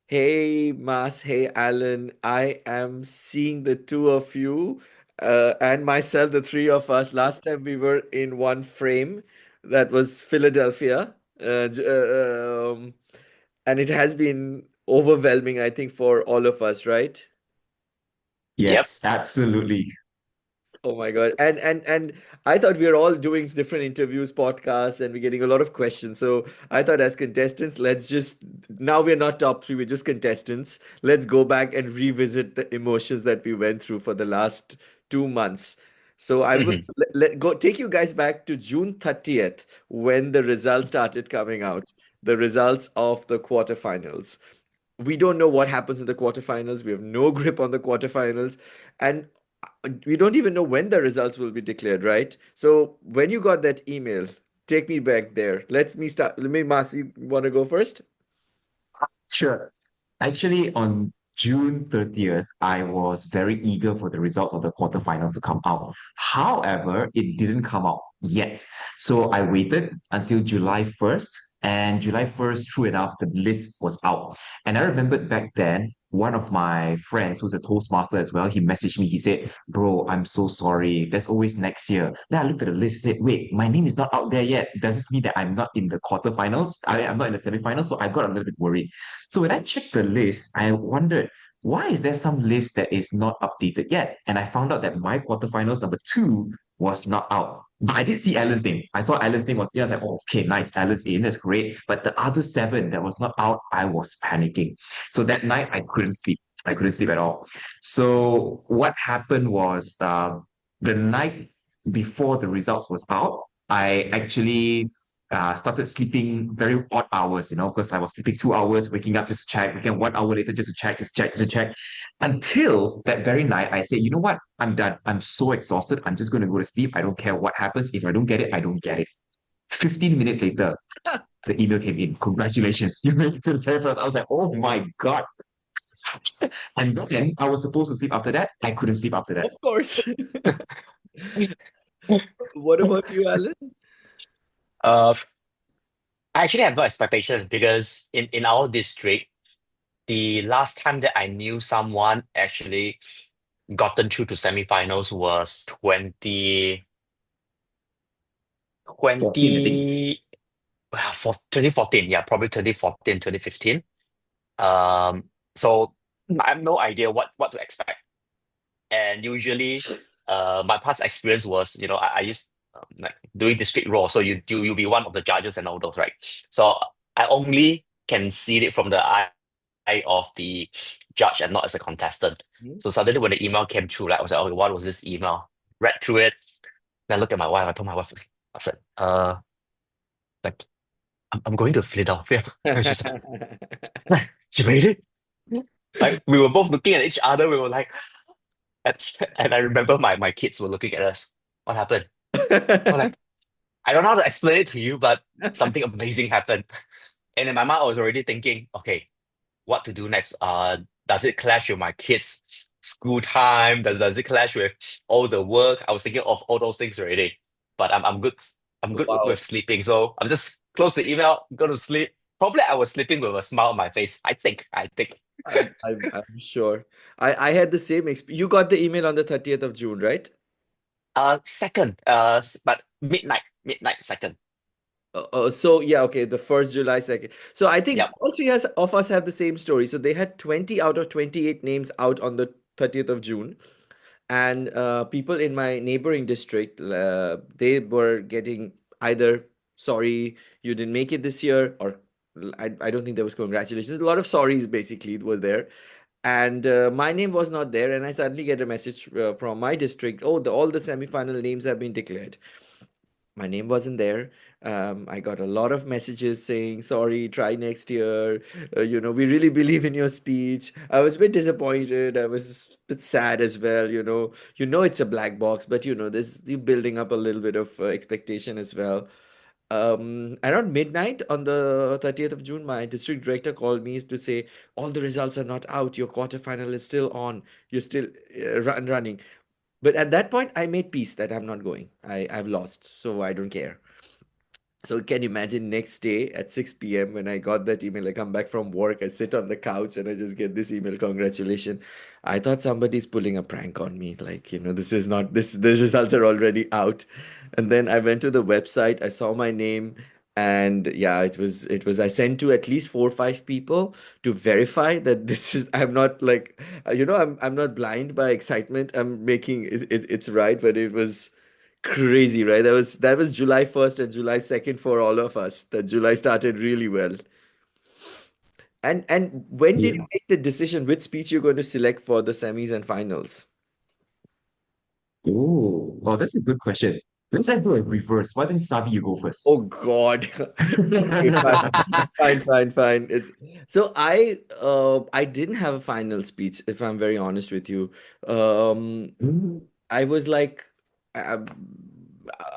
Hey, Mas. Hey, Alan. I am seeing the two of you and myself, the three of us. Last time we were in one frame, that was Philadelphia. And it has been overwhelming, I think, for all of us, right? Yep. Yes, absolutely. Oh my God. And I thought we were all doing different interviews, podcasts, and we're getting a lot of questions. So I thought as contestants, let's just now we're not top three, we're just contestants. Let's go back and revisit the emotions that we went through for the last 2 months. So I will Mhm. go take you guys back to June 30th when the results started coming out, the results of the quarterfinals. We don't know what happens in the quarterfinals. We have no grip on the quarterfinals. And we don't even know when the results will be declared, right? So when you got that email, take me back there. Let's me start. Let me, Mas, you want to go first? Sure. Actually, on June 30th, I was very eager for the results of the quarterfinals to come out. However, it didn't come out yet. So I waited until July 1st, and July 1st, true enough, the list was out. And I remembered back then, one of my friends who's a Toastmaster as well, he messaged me. He said, Bro, I'm so sorry. There's always next year. Then I looked at the list and said, Wait, my name is not out there yet. Does this mean that I'm not in the quarterfinals? I'm not in the semifinals? So I got a little bit worried. So when I checked the list, I wondered, why is there some list that is not updated yet? And I found out that my quarterfinals number two was not out. But I did see Alan's name. I saw Alan's name was in. I was like, oh, okay, nice. Alan's in. That's great. But the other seven that was not out, I was panicking. So that night, I couldn't sleep. I couldn't sleep at all. So what happened was the night before the results was out, I actually started sleeping very odd hours, because I was sleeping 2 hours, waking up just to check, again 1 hour later just to check, just to check, just to check. Until that very night, I said, you know what? I'm done. I'm so exhausted. I'm just going to go to sleep. I don't care what happens. If I don't get it, I don't get it. 15 minutes later, the email came in. Congratulations. You made it to the semifinals. I was like, oh my God. And then I was supposed to sleep after that. I couldn't sleep after that. Of course. What about you, Alan? Uh, I actually have no expectations because in our district, the last time that I knew someone actually gotten through to semifinals was 14, I think. 20, for 2014. Yeah, probably 2014, 2015. Um, so I have no idea what to expect. And usually, my past experience was, I used like doing district role, so you'll be one of the judges and all those, right? So I only can see it from the eye of the judge and not as a contestant. Hmm? So suddenly when the email came through, like I was like, oh, what was this email? Read through it. Then I looked at my wife. I told my wife, I said, like I'm going to Philadelphia. And she's like, you made it? Like we were both looking at each other. We were like, and, and I remember my kids were looking at us. What happened? We're like, I don't know how to explain it to you, but something amazing happened. And in my mind, I was already thinking, okay, what to do next? Does it clash with my kids' school time? Does it clash with all the work? I was thinking of all those things already. But I'm good. I'm good with Wow. sleeping, so I'm just close the email, go to sleep. Probably I was sleeping with a smile on my face. I think. I think. I'm sure. I had the same experience. You got the email on the 30th of June, right? Second. But midnight second. So yeah, okay, the first July 2nd. So I think Yep. all three of us have the same story. So they had 20 out of 28 names out on the 30th of June. And people in my neighboring district, they were getting either sorry you didn't make it this year, or I don't think there was congratulations. A lot of sorries basically were there. And my name was not there. And I suddenly get a message from my district, oh, all the semifinal names have been declared. My name wasn't there. I got a lot of messages saying, sorry, try next year. We really believe in your speech. I was a bit disappointed. I was a bit sad as well. It's a black box, but there's you building up a little bit of expectation as well. Around midnight on the 30th of June, my district director called me to say, all the results are not out. Your quarterfinal is still on. You're still running. But at that point, I made peace that I'm not going. I've lost, so I don't care. So can you imagine next day at 6 p.m. when I got that email, I come back from work, I sit on the couch and I just get this email, congratulations. I thought somebody's pulling a prank on me. Like, this is not this the results are already out. And then I went to the website, I saw my name, and yeah, it was I sent to at least 4 or 5 people to verify that this is I'm not like I'm not blind by excitement. I'm making it's right, but it was crazy, right? That was July 1st and July 2nd for all of us. That July started really well. And when did Yeah. you make the decision which speech you're going to select for the semis and finals? Oh, well, that's a good question. Let's do it reverse. Why don't Sabi you go first? Oh God. Okay, fine. Fine, fine, fine. I didn't have a final speech, if I'm very honest with you. Um Mm, I was like, I,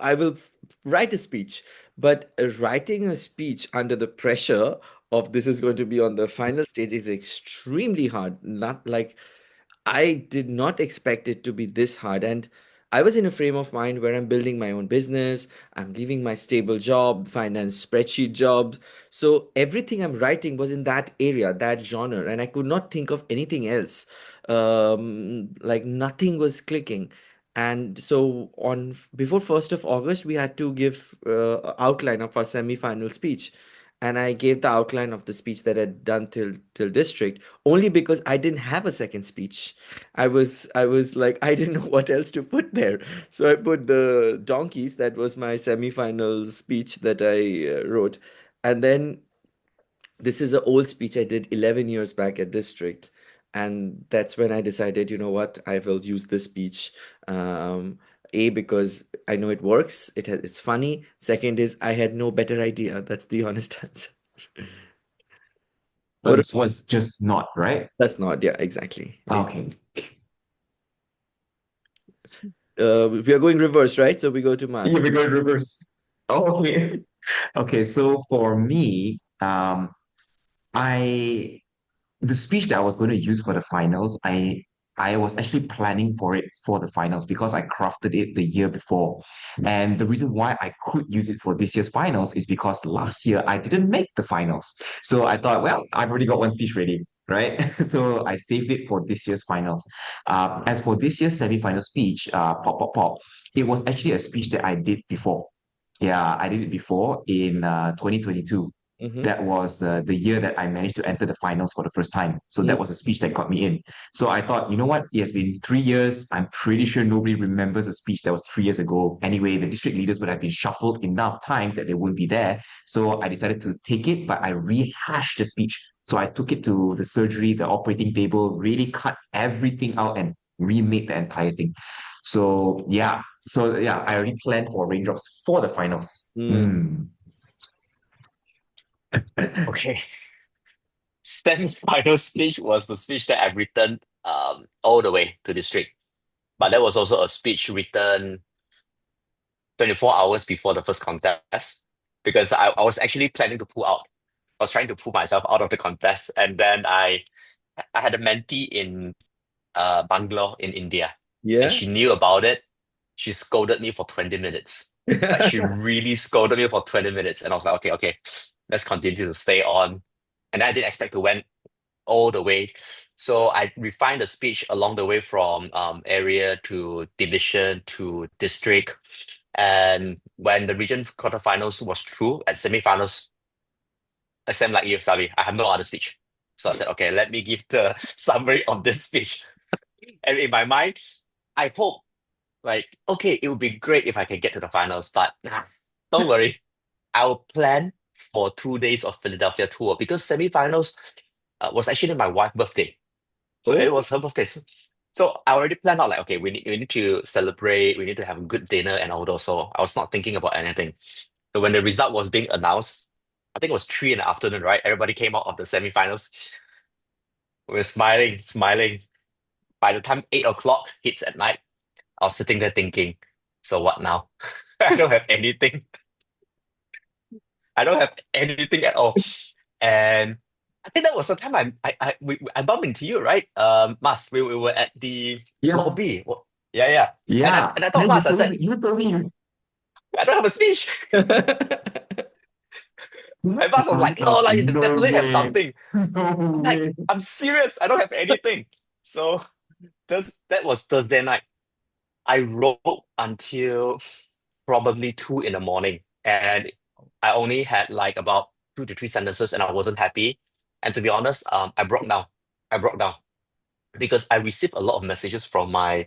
I will write a speech, but writing a speech under the pressure of this is going to be on the final stage is extremely hard. Not like I did not expect it to be this hard. And I was in a frame of mind where I'm building my own business, I'm leaving my stable job, finance spreadsheet job. So everything I'm writing was in that area, that genre, and I could not think of anything else. Like nothing was clicking. And so on before 1st of August, we had to give outline of our semi-final speech. And I gave the outline of the speech that I'd done till district only because I didn't have a second speech. I was like I didn't know what else to put there. So I put the donkeys. That was my semi-final speech that I wrote. And then this is an old speech I did 11 years back at district. And that's when I decided, you know what, I will use this speech. A, because I know it works. It's funny. Second is I had no better idea. That's the honest answer. but What? it was just not, right? That's not. Yeah, exactly. Okay. We are going reverse, right? So we go to Yeah, Mas. we go in reverse. Oh, okay. Okay, so for me, I the speech that I was going to use for the finals, I was actually planning for it for the finals because I crafted it the year before. And the reason why I could use it for this year's finals is because last year I didn't make the finals. So I thought, well, I've already got one speech ready, right? So I saved it for this year's finals. As for this year's semi-final speech, pop, pop, pop, it was actually a speech that I did before. Yeah, I did it before in 2022. Mm-hmm. That was the year that I managed to enter the finals for the first time. So that was a speech that got me in. So I thought, you know what? It has been 3 years. I'm pretty sure nobody remembers a speech that was 3 years ago. Anyway, the district leaders would have been shuffled enough times that they wouldn't be there. So I decided to take it, but I rehashed the speech. So I took it to the surgery, the operating table, really cut everything out and remade the entire thing. So yeah, I already planned for raindrops for the finals. Mm. Hmm. Okay. Semi-final speech was the speech that I've written all the way to district. But that was also a speech written 24 hours before the first contest because I was actually planning to pull out. I was trying to pull myself out of the contest. And then I had a mentee in Bangalore in India, and Yeah. she knew about it. She scolded me for 20 minutes. Like she really scolded me for 20 minutes. And I was like, okay, okay, let's continue to stay on. And I didn't expect to win all the way. So I refined the speech along the way from area to division to district. And when the region quarterfinals was through at semifinals, same like you, Sabi, I have no other speech. So I said, okay, let me give the summary of this speech. And in my mind, I hope like, okay, it would be great if I can get to the finals, but don't worry. I'll plan for 2 days of Philadelphia tour because semifinals was actually my wife's birthday. So it Oh. was her birthday. So I already planned out like, okay, we need to celebrate, we need to have a good dinner and all those. So I was not thinking about anything. So when the result was being announced, I think it was 3 in the afternoon, right? Everybody came out of the semifinals. We were smiling, smiling. By the time 8 o'clock hits at night, I was sitting there thinking, so what now? I don't have anything. I don't have anything at all. And I think that was the time I bumped into you, right? Mas, we were at the Yeah, lobby. Yeah, yeah. And I yeah. and I told Then Mas, I said, you told me I don't have a speech. My boss was like, no, like you No definitely have way. something. No I'm like, way. I'm serious. I don't have anything. So that was Thursday night. I wrote until probably 2 in the morning, and I only had like about 2 to 3 sentences, and I wasn't happy. And to be honest, I broke down. I broke down because I received a lot of messages from my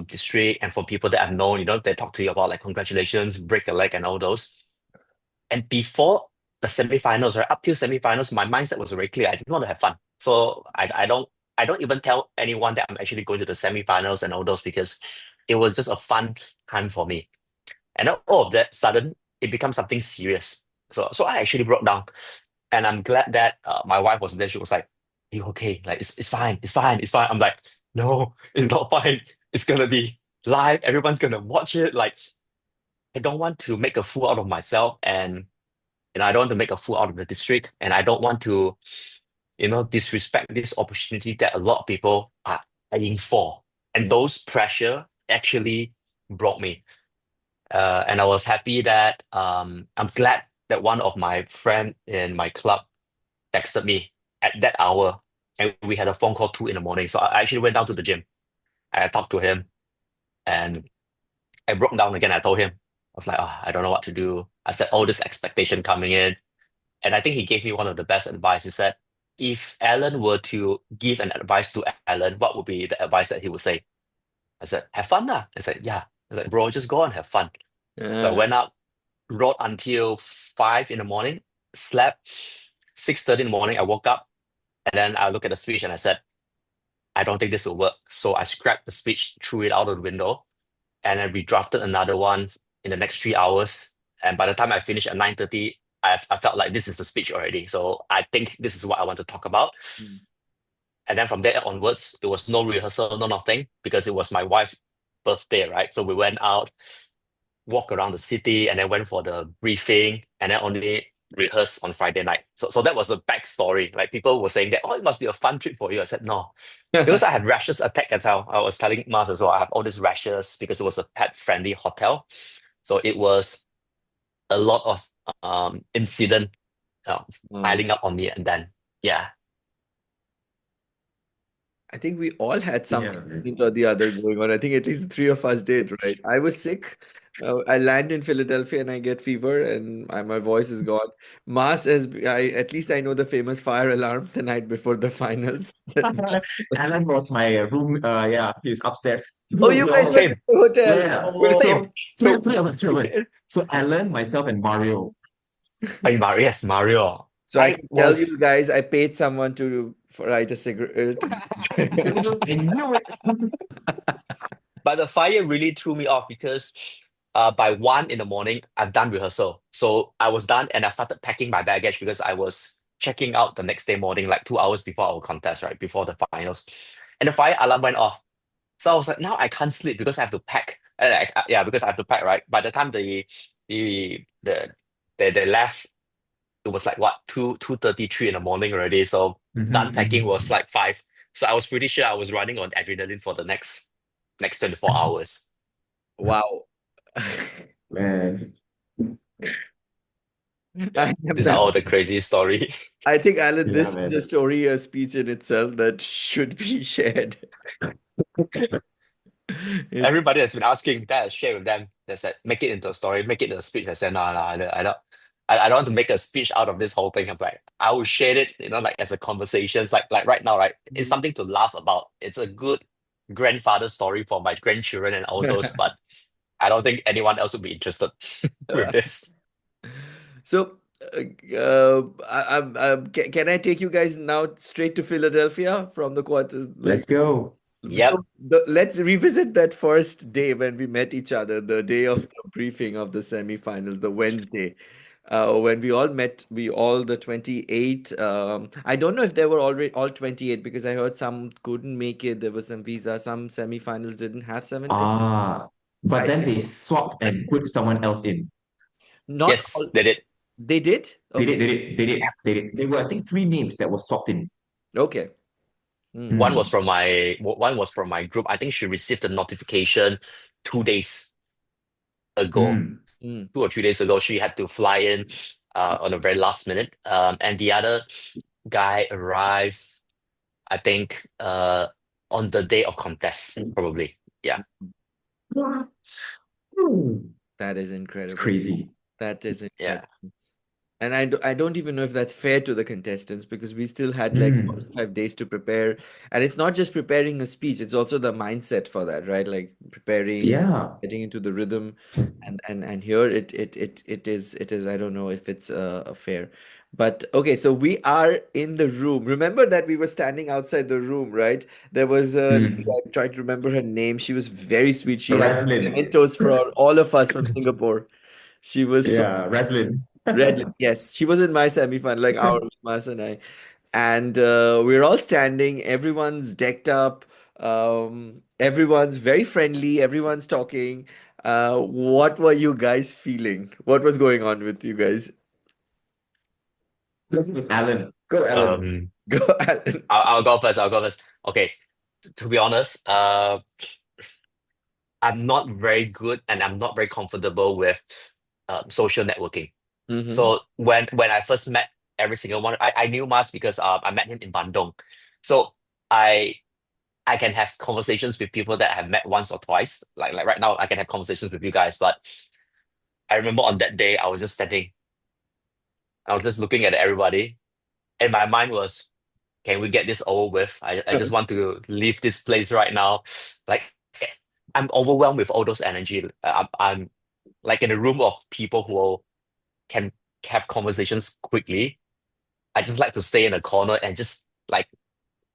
district and from people that I've known. They talk to you about like congratulations, break a leg, and all those. And before the semifinals, right, up till semifinals, my mindset was very clear. I just want to have fun. So I don't even tell anyone that I'm actually going to the semifinals and all those because it was just a fun time for me. And then all of that sudden it becomes something serious. So I actually broke down, and I'm glad that my wife was there. She was like, "You okay? Like it's fine, it's fine, it's fine." I'm like, "No, it's not fine. It's gonna be live. Everyone's gonna watch it. Like I don't want to make a fool out of myself, and I don't want to make a fool out of the district, and I don't want to disrespect this opportunity that a lot of people are eyeing for." And those pressure actually brought me. And I was happy that I'm glad that one of my friend in my club texted me at that hour, and we had a phone call 2 in the morning. So I actually went down to the gym. I talked to him, and I broke down again. I told him, I was like, I don't know what to do. I said, all this expectation coming in. And I think he gave me one of the best advice. He said, if Alan were to give an advice to Alan, what would be the advice that he would say? I said, have fun lah. I said, yeah. I said, bro, just go and have fun. So I Yeah. went up, wrote until 5 in the morning, slept. 6:30 in the morning, I woke up, and then I looked at the speech and I said, I don't think this will work. So I scrapped the speech, threw it out of the window, and then redrafted another one in the next 3 hours. And by the time I finished at 9:30, I felt like this is the speech already. So I think this is what I want to talk about. Mm. And then from there onwards, there was no rehearsal, no nothing, because it was my wife's birthday, right? So we went out, walk around the city, and then went for the briefing, and then only rehearse on Friday night. So that was the backstory. Like people were saying that, oh, it must be a fun trip for you. I said no, because I had rashes attack as well. I was telling Mars as well. I have all these rashes because it was a pet friendly hotel. So it was a lot of incident uh, Mm. piling up on me, and then yeah, I think we all had Yeah. something or the other going on. I think at least the three of us did, right? I was sick. I land in Philadelphia and I get fever and my voice is gone. Mars, at least I know the famous fire alarm the night before the finals. Alan was my room. Yeah, he's upstairs. Oh, you We guys all, went to same. the yeah, hotel. yeah. We're the Oh, same. So So three of us. So Alan, myself, and Mario. Mario, yes, Mario. so I I can tell you was guys, I paid someone to write a cigarette. I knew it. But the fire really threw me off because by 1 in the morning, I've done rehearsal. So I was done and I started packing my baggage because I was checking out the next day morning, like 2 hours before our contest, right? Before the finals. And the fire alarm went off. So I was like, now I can't sleep because I have to pack. And yeah, because I have to pack, right? By the time the the they left, it was like what, 2:33 in the morning already. So Mhm, done packing was mhm. like 5. So I was pretty sure I was running on adrenaline for the next 24 hours. Wow. Man, Yeah. I am These are that. all the crazy story. I think, Alan, yeah, this is man. a story, a speech in itself that should be shared. It's Everybody has been asking that I share with them. They said, make it into a story, make it into a speech. I said, no, no, I don't want to make a speech out of this whole thing. I'm like, I will share it, like as a conversation. It's like right now, right? It's something to laugh about. It's a good grandfather story for my grandchildren and all those, but I don't think anyone else would be interested with this. so. Can I take you guys now straight to Philadelphia from the quarter? Let's Like, go. Yep. so let's revisit that first day when we met each other, the day of the briefing of the semifinals, the Wednesday, when we all met, the 28. I don't know if they were already all 28 because I heard some couldn't make it. There was some visa, some semifinals didn't have 7 tickets. Ah, but I then they swapped and put someone else in. not Yes, all. they did. They did? They Okay. did, they did, they did, they did. There were, I think, three names that were swapped in. Okay. Hmm. Hmm. One was from my group. I think she received a notification 2 days ago, Hmm. Hmm. 2 or 3 days ago. She had to fly in. on the very last minute. And the other guy arrived, I think, on the day of contest, probably. Yeah. What? Hmm. That is It's incredible. crazy. That is Yeah. incredible. And I don't even know if that's fair to the contestants because we still had like Mm. 45 days to prepare. And it's not just preparing a speech, it's also the mindset for that, right? Like preparing, Yeah. getting into the rhythm. And here it is, I don't know if it's fair. But okay, so we are in the room. Remember that we were standing outside the room, right? There was a lady, Mm. I'm trying to remember her name. She was very sweet. She had Redlin. mementos for all of us from Singapore. She was so Yeah, Redlin. Red, yes, she was in my semi-final, like our Mas and I, and we're all standing. Everyone's decked up. Everyone's very friendly. Everyone's talking. What were you guys feeling? What was going on with you guys? Alan. Go, Alan. Um, Go, Alan. I'll go first. I'll go first. Okay. To be honest, I'm not very good and I'm not very comfortable with social networking. Mm-hmm. So when I first met every single one, I knew Mas because I met him in Bandung. So I I can have conversations with people that I have met once or twice. Like right now, I can have conversations with you guys. But I remember on that day, I was just standing. I was just looking at everybody, and my mind was, "Can we get this over with? I just want to leave this place right now." Like I'm overwhelmed with all those energy. I'm like in a room of people who can have conversations quickly. I just like to stay in a corner and just like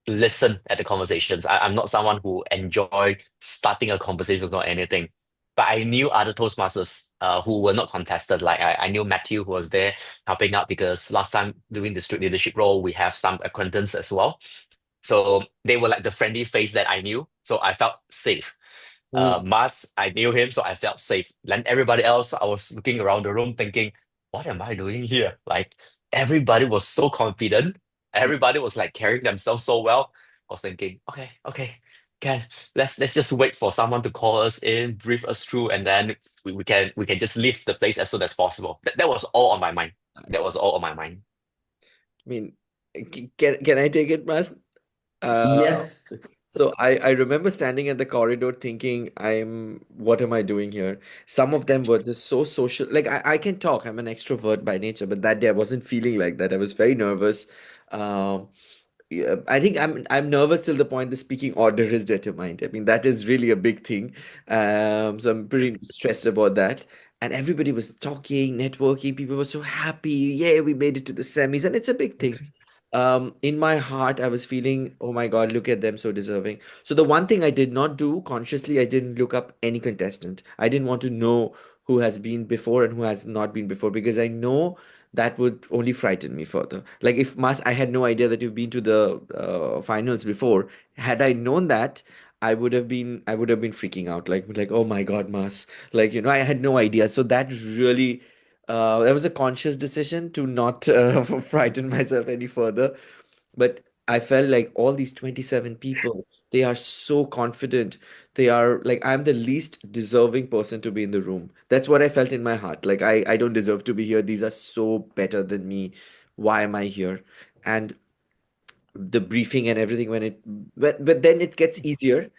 listen at the conversations. I'm not someone who enjoy starting a conversation or anything. But I knew other Toastmasters who were not contested. Like I knew Matthew who was there helping out because last time doing the street leadership role, we have some acquaintance as well. So they were like the friendly face that I knew. So I felt safe. Mm. Mas, I knew him, so I felt safe. Then everybody else, I was looking around the room thinking, what am I doing here? Like everybody was so confident. Everybody was like carrying themselves so well. I was thinking, okay, okay, can let's just wait for someone to call us in, brief us through, and then we can just leave the place as soon as possible. That was all on my mind. That was all on my mind. I mean, can I take it, Mas? Uh, Yes. So I remember standing at the corridor thinking, what am I doing here? Some of them were just so social. Like I can talk, I'm an extrovert by nature, but that day I wasn't feeling like that. I was very nervous. Um, yeah, I think I'm nervous till the point the speaking order is determined. I mean, that is really a big thing. So I'm pretty stressed about that. And everybody was talking, networking. People were so happy. Yeah, we made it to the semis, and it's a big thing. In my heart, I was feeling, oh my God, look at them, so deserving. So the one thing I did not do consciously, I didn't look up any contestant. I didn't want to know who has been before and who has not been before because I know that would only frighten me further. Like if Mas, I had no idea that you've been to the finals before. Had I known that, I would have been freaking out. Like oh my God, Mas. Like I had no idea. So that was a conscious decision to not frighten myself any further. But I felt like all these 27 people, they are so confident. They are like, I'm the least deserving person to be in the room. That's what I felt in my heart. Like, I don't deserve to be here. These are so better than me. Why am I here? And the briefing and everything but then it gets easier.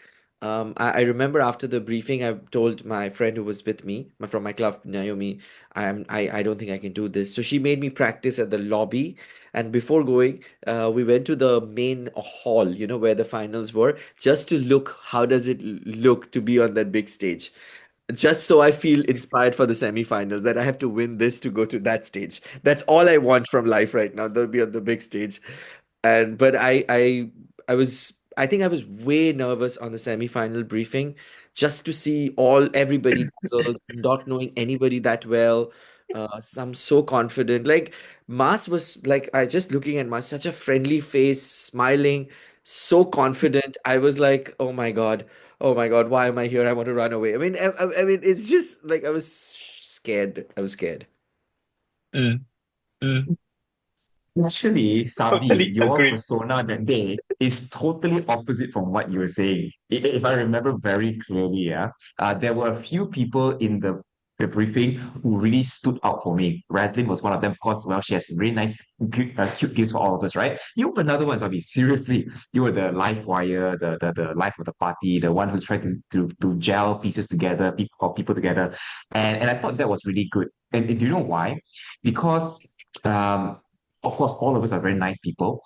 I remember after the briefing I told my friend who was with me from my club, Naomi, I don't think I can do this, so she made me practice at the lobby. And before going, we went to the main hall, where the finals were, just to look how does it look to be on that big stage, just so I feel inspired for the semifinals, that I have to win this to go to that stage. That's all I want from life right now, to be on the big stage. And but I think I was way nervous on the semi-final briefing, just to see everybody dazzled, not knowing anybody that well. I'm so confident. Like Mas was like, I just looking at Mas, such a friendly face, smiling, so confident. I was like, oh my God, why am I here? I want to run away. I mean, it's just like I was scared. I was scared. Mm, mm. Actually, Sabi, Totally your agree. persona that day is totally opposite from what you were saying. If I remember very clearly, yeah, there were a few people in the the briefing who really stood out for me. Raslin was one of them. Of course, well, she has really nice, cute gifts for all of us, right? You were another one, Sabi. Seriously, you were the life wire, the life of the party, the one who's trying to gel pieces together, people together, and I thought that was really good. And do you know why? Because um, of course, all of us are very nice people.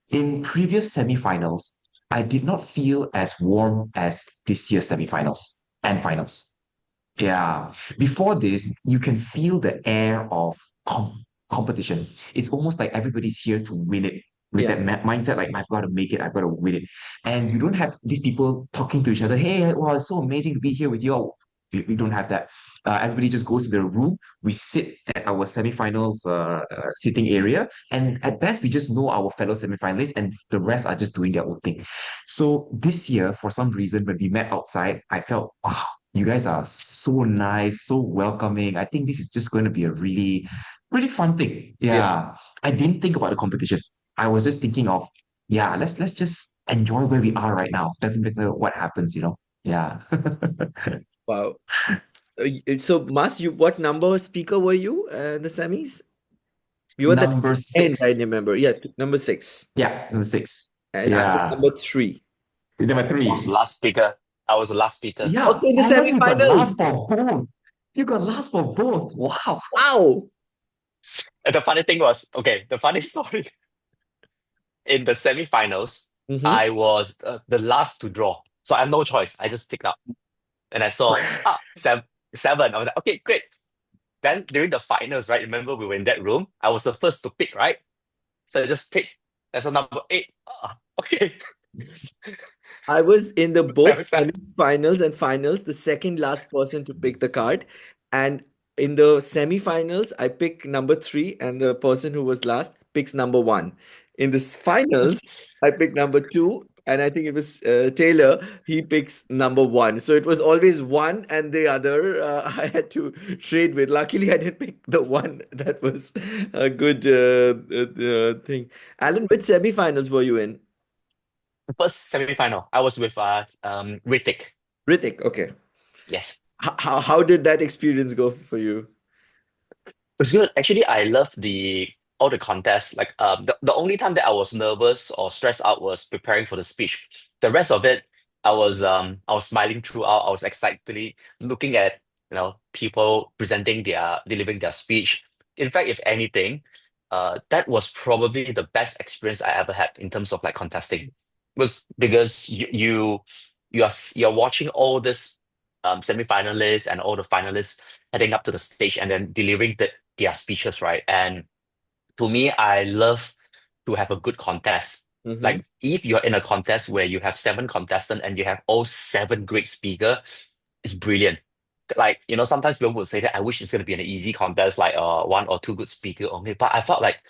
In previous semifinals, I did not feel as warm as this year's semifinals and finals. Yeah. Before this, you can feel the air of competition. It's almost like everybody's here to win it with Yeah. that mindset, like, I've got to make it, I've got to win it. And you don't have these people talking to each other, hey, wow, it's so amazing to be here with you. We don't have that. Everybody just goes to their room. We sit at our semifinals sitting area. And at best, we just know our fellow semifinalists, and the rest are just doing their own thing. So this year, for some reason, when we met outside, I felt, wow, you guys are so nice, so welcoming. I think this is just going to be a really, really fun thing. Yeah. Yeah. I didn't think about the competition. I was just thinking of, yeah, let's just enjoy where we are right now. Doesn't matter what happens. Yeah. Wow. So, Mas, what number speaker were you in the semis? You were the Number end, I six. remember. Yeah, number six. Yeah, number six. And I was Yeah. number three. Number I was the three. last speaker. I was the last speaker. Yeah. Also in the Oh, you got last semifinals. for both. You got last for both. Wow. Wow. And the funny thing was, okay, the funny story in the semifinals, Mm-hmm. I was the last to draw. So I have no choice. I just picked up and I saw, seven. I was like, okay, great. Then during the finals, right? Remember we were in that room? I was the first to pick, right? So I just picked. That's a number eight. Okay. I was in the That both was that. semi-finals and finals, the second last person to pick the card. And in the semi-finals, I pick number three, and the person who was last picks number one. In the finals, I pick number two, and I think it was Taylor. He picks number one. So it was always one and the other. I had to trade with. Luckily, I didn't pick the one. That was a good thing. Alan, which semi-finals were you in? The first semi-final. I was with Ritik. Ritik. Okay. Yes. How did that experience go for you? It was good. Actually, I love the all the contests. Like the only time that I was nervous or stressed out was preparing for the speech. The rest of it, I was smiling throughout. I was excitedly looking at people presenting their delivering their speech. In fact, if anything, that was probably the best experience I ever had in terms of like contesting. Was because you're watching all this semi-finalists and all the finalists heading up to the stage and then delivering their speeches, right? And to me, I love to have a good contest. Mm-hmm. Like if you're in a contest where you have seven contestants and you have all seven great speaker, it's brilliant. Like, sometimes people would say that I wish it's gonna be an easy contest, like one or two good speaker only. But I felt like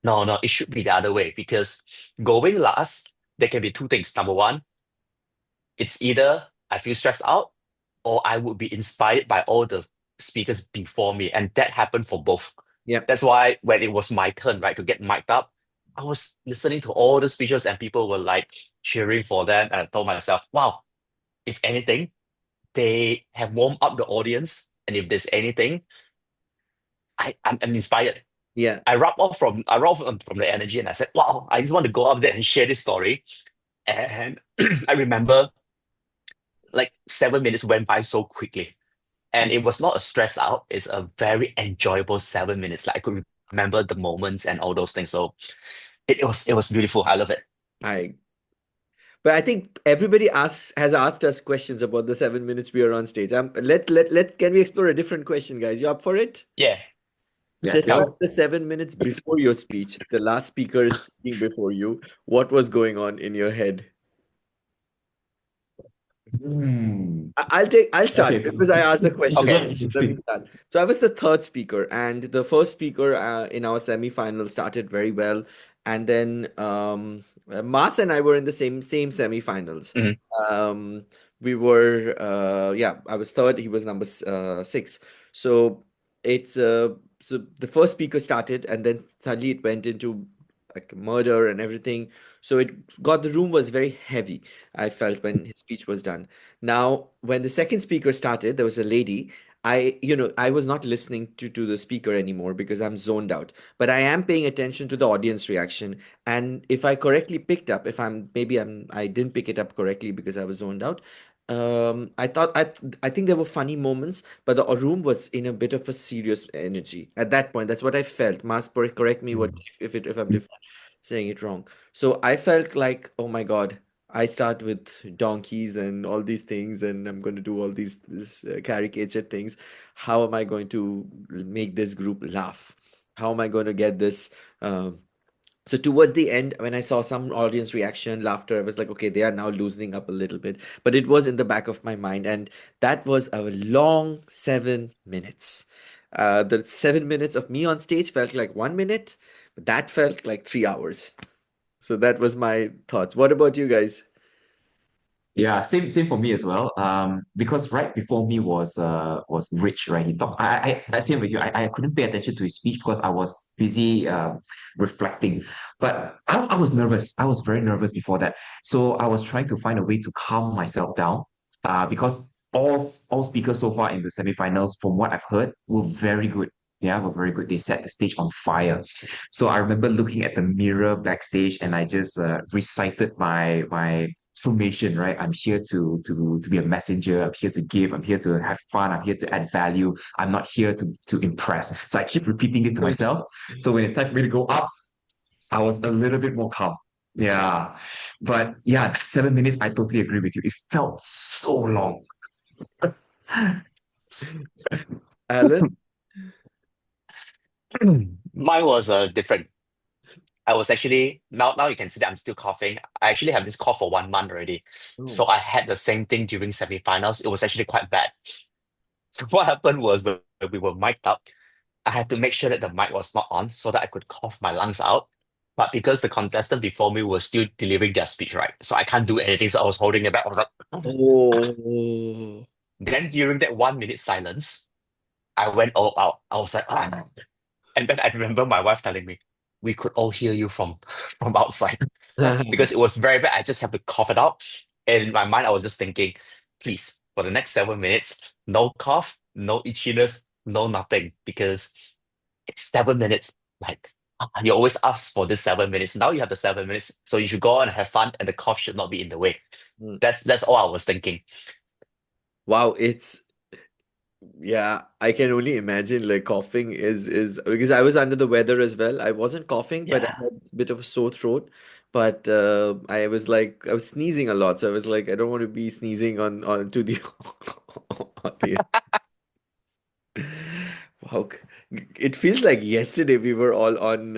no, it should be the other way because going last, there can be two things. Number one, it's either I feel stressed out or I would be inspired by all the speakers before me. And that happened for both. Yeah. That's why when it was my turn, right, to get mic'd up, I was listening to all the speeches and people were like cheering for them. And I told myself, wow, if anything, they have warmed up the audience. And if there's anything, I'm inspired. Yeah. I rub off from the energy and I said, wow, I just want to go up there and share this story. And I remember like 7 minutes went by so quickly. And it was not a stress out, it's a very enjoyable 7 minutes. Like I could remember the moments and all those things. So it was beautiful. I love it. I but I think everybody has asked us questions about the 7 minutes we are on stage. Let can we explore a different question, guys? You up for it? Yeah. Yes, Describe yo. the 7 minutes before your speech. The last speaker is speaking before you. What was going on in your head? Hmm. I'll start Okay. because I asked the question. Okay. Let me start. So I was the third speaker, and the first speaker in our semi-final started very well, and then Mas and I were in the same semi-finals. Mhm. We were yeah, I was third, he was number six. So it's so the first speaker started, and then suddenly it went into like murder and everything. So the room was very heavy, I felt, when his speech was done. Now, when the second speaker started, there was a lady. I was not listening to the speaker anymore because I'm zoned out. But I am paying attention to the audience reaction. And if I correctly picked up, if I'm maybe I didn't pick it up correctly because I was zoned out. I think there were funny moments, but the room was in a bit of a serious energy at that point. That's what I felt. Correct me what if I'm saying it wrong. So I felt like, oh my God, I start with donkeys and all these things, and I'm going to do all these this caricature things. How am I going to make this group laugh? How am I going to get this? So towards the end, when I saw some audience reaction, laughter, I was like, okay, they are now loosening up a little bit. But it was in the back of my mind, and that was a long 7 minutes. The 7 minutes of me on stage felt like 1 minute, but that felt like 3 hours. So that was my thoughts. What about you guys? Yeah, same for me as well. Because right before me was Rich, right? He talked. I same with you. I couldn't pay attention to his speech because I was busy reflecting. But I was nervous. I was very nervous before that. So I was trying to find a way to calm myself down. Because all speakers so far in the semifinals, from what I've heard, were very good. Yeah, were very good. They set the stage on fire. So I remember looking at the mirror backstage, and I just recited my information, right? I'm here to be a messenger. I'm here to give. I'm here to have fun. I'm here to add value. I'm not here to impress. So I keep repeating this to myself. So when it's time for me to go up, I was a little bit more calm. Yeah. But yeah, 7 minutes, I totally agree with you. It felt so long. Alan? Mine was different. I was actually now you can see that I'm still coughing. I actually have this cough for 1 month already. Oh. So I had the same thing during semifinals. It was actually quite bad. So what happened was when we were mic'd up, I had to make sure that the mic was not on so that I could cough my lungs out. But because the contestant before me was still delivering their speech, right? So I can't do anything. So I was holding it back. I was like, Oh. then during that 1 minute silence, I went all out. I was like, ah. And then I remember my wife telling me, we could all hear you from from outside because it was very bad. I just have to cough it out. And in my mind, I was just thinking, please, for the next 7 minutes, no cough, no itchiness, no nothing, because it's 7 minutes. Like you always ask for this 7 minutes. Now you have the 7 minutes, so you should go on and have fun, and the cough should not be in the way. Mm. That's all I was thinking. Wow, it's yeah, I can only imagine like coughing is because I was under the weather as well. I wasn't coughing, but I Yeah. had a bit of a sore throat. But I was sneezing a lot, so I was like, I don't want to be sneezing on to the audience. Wow, it feels like yesterday we were all on.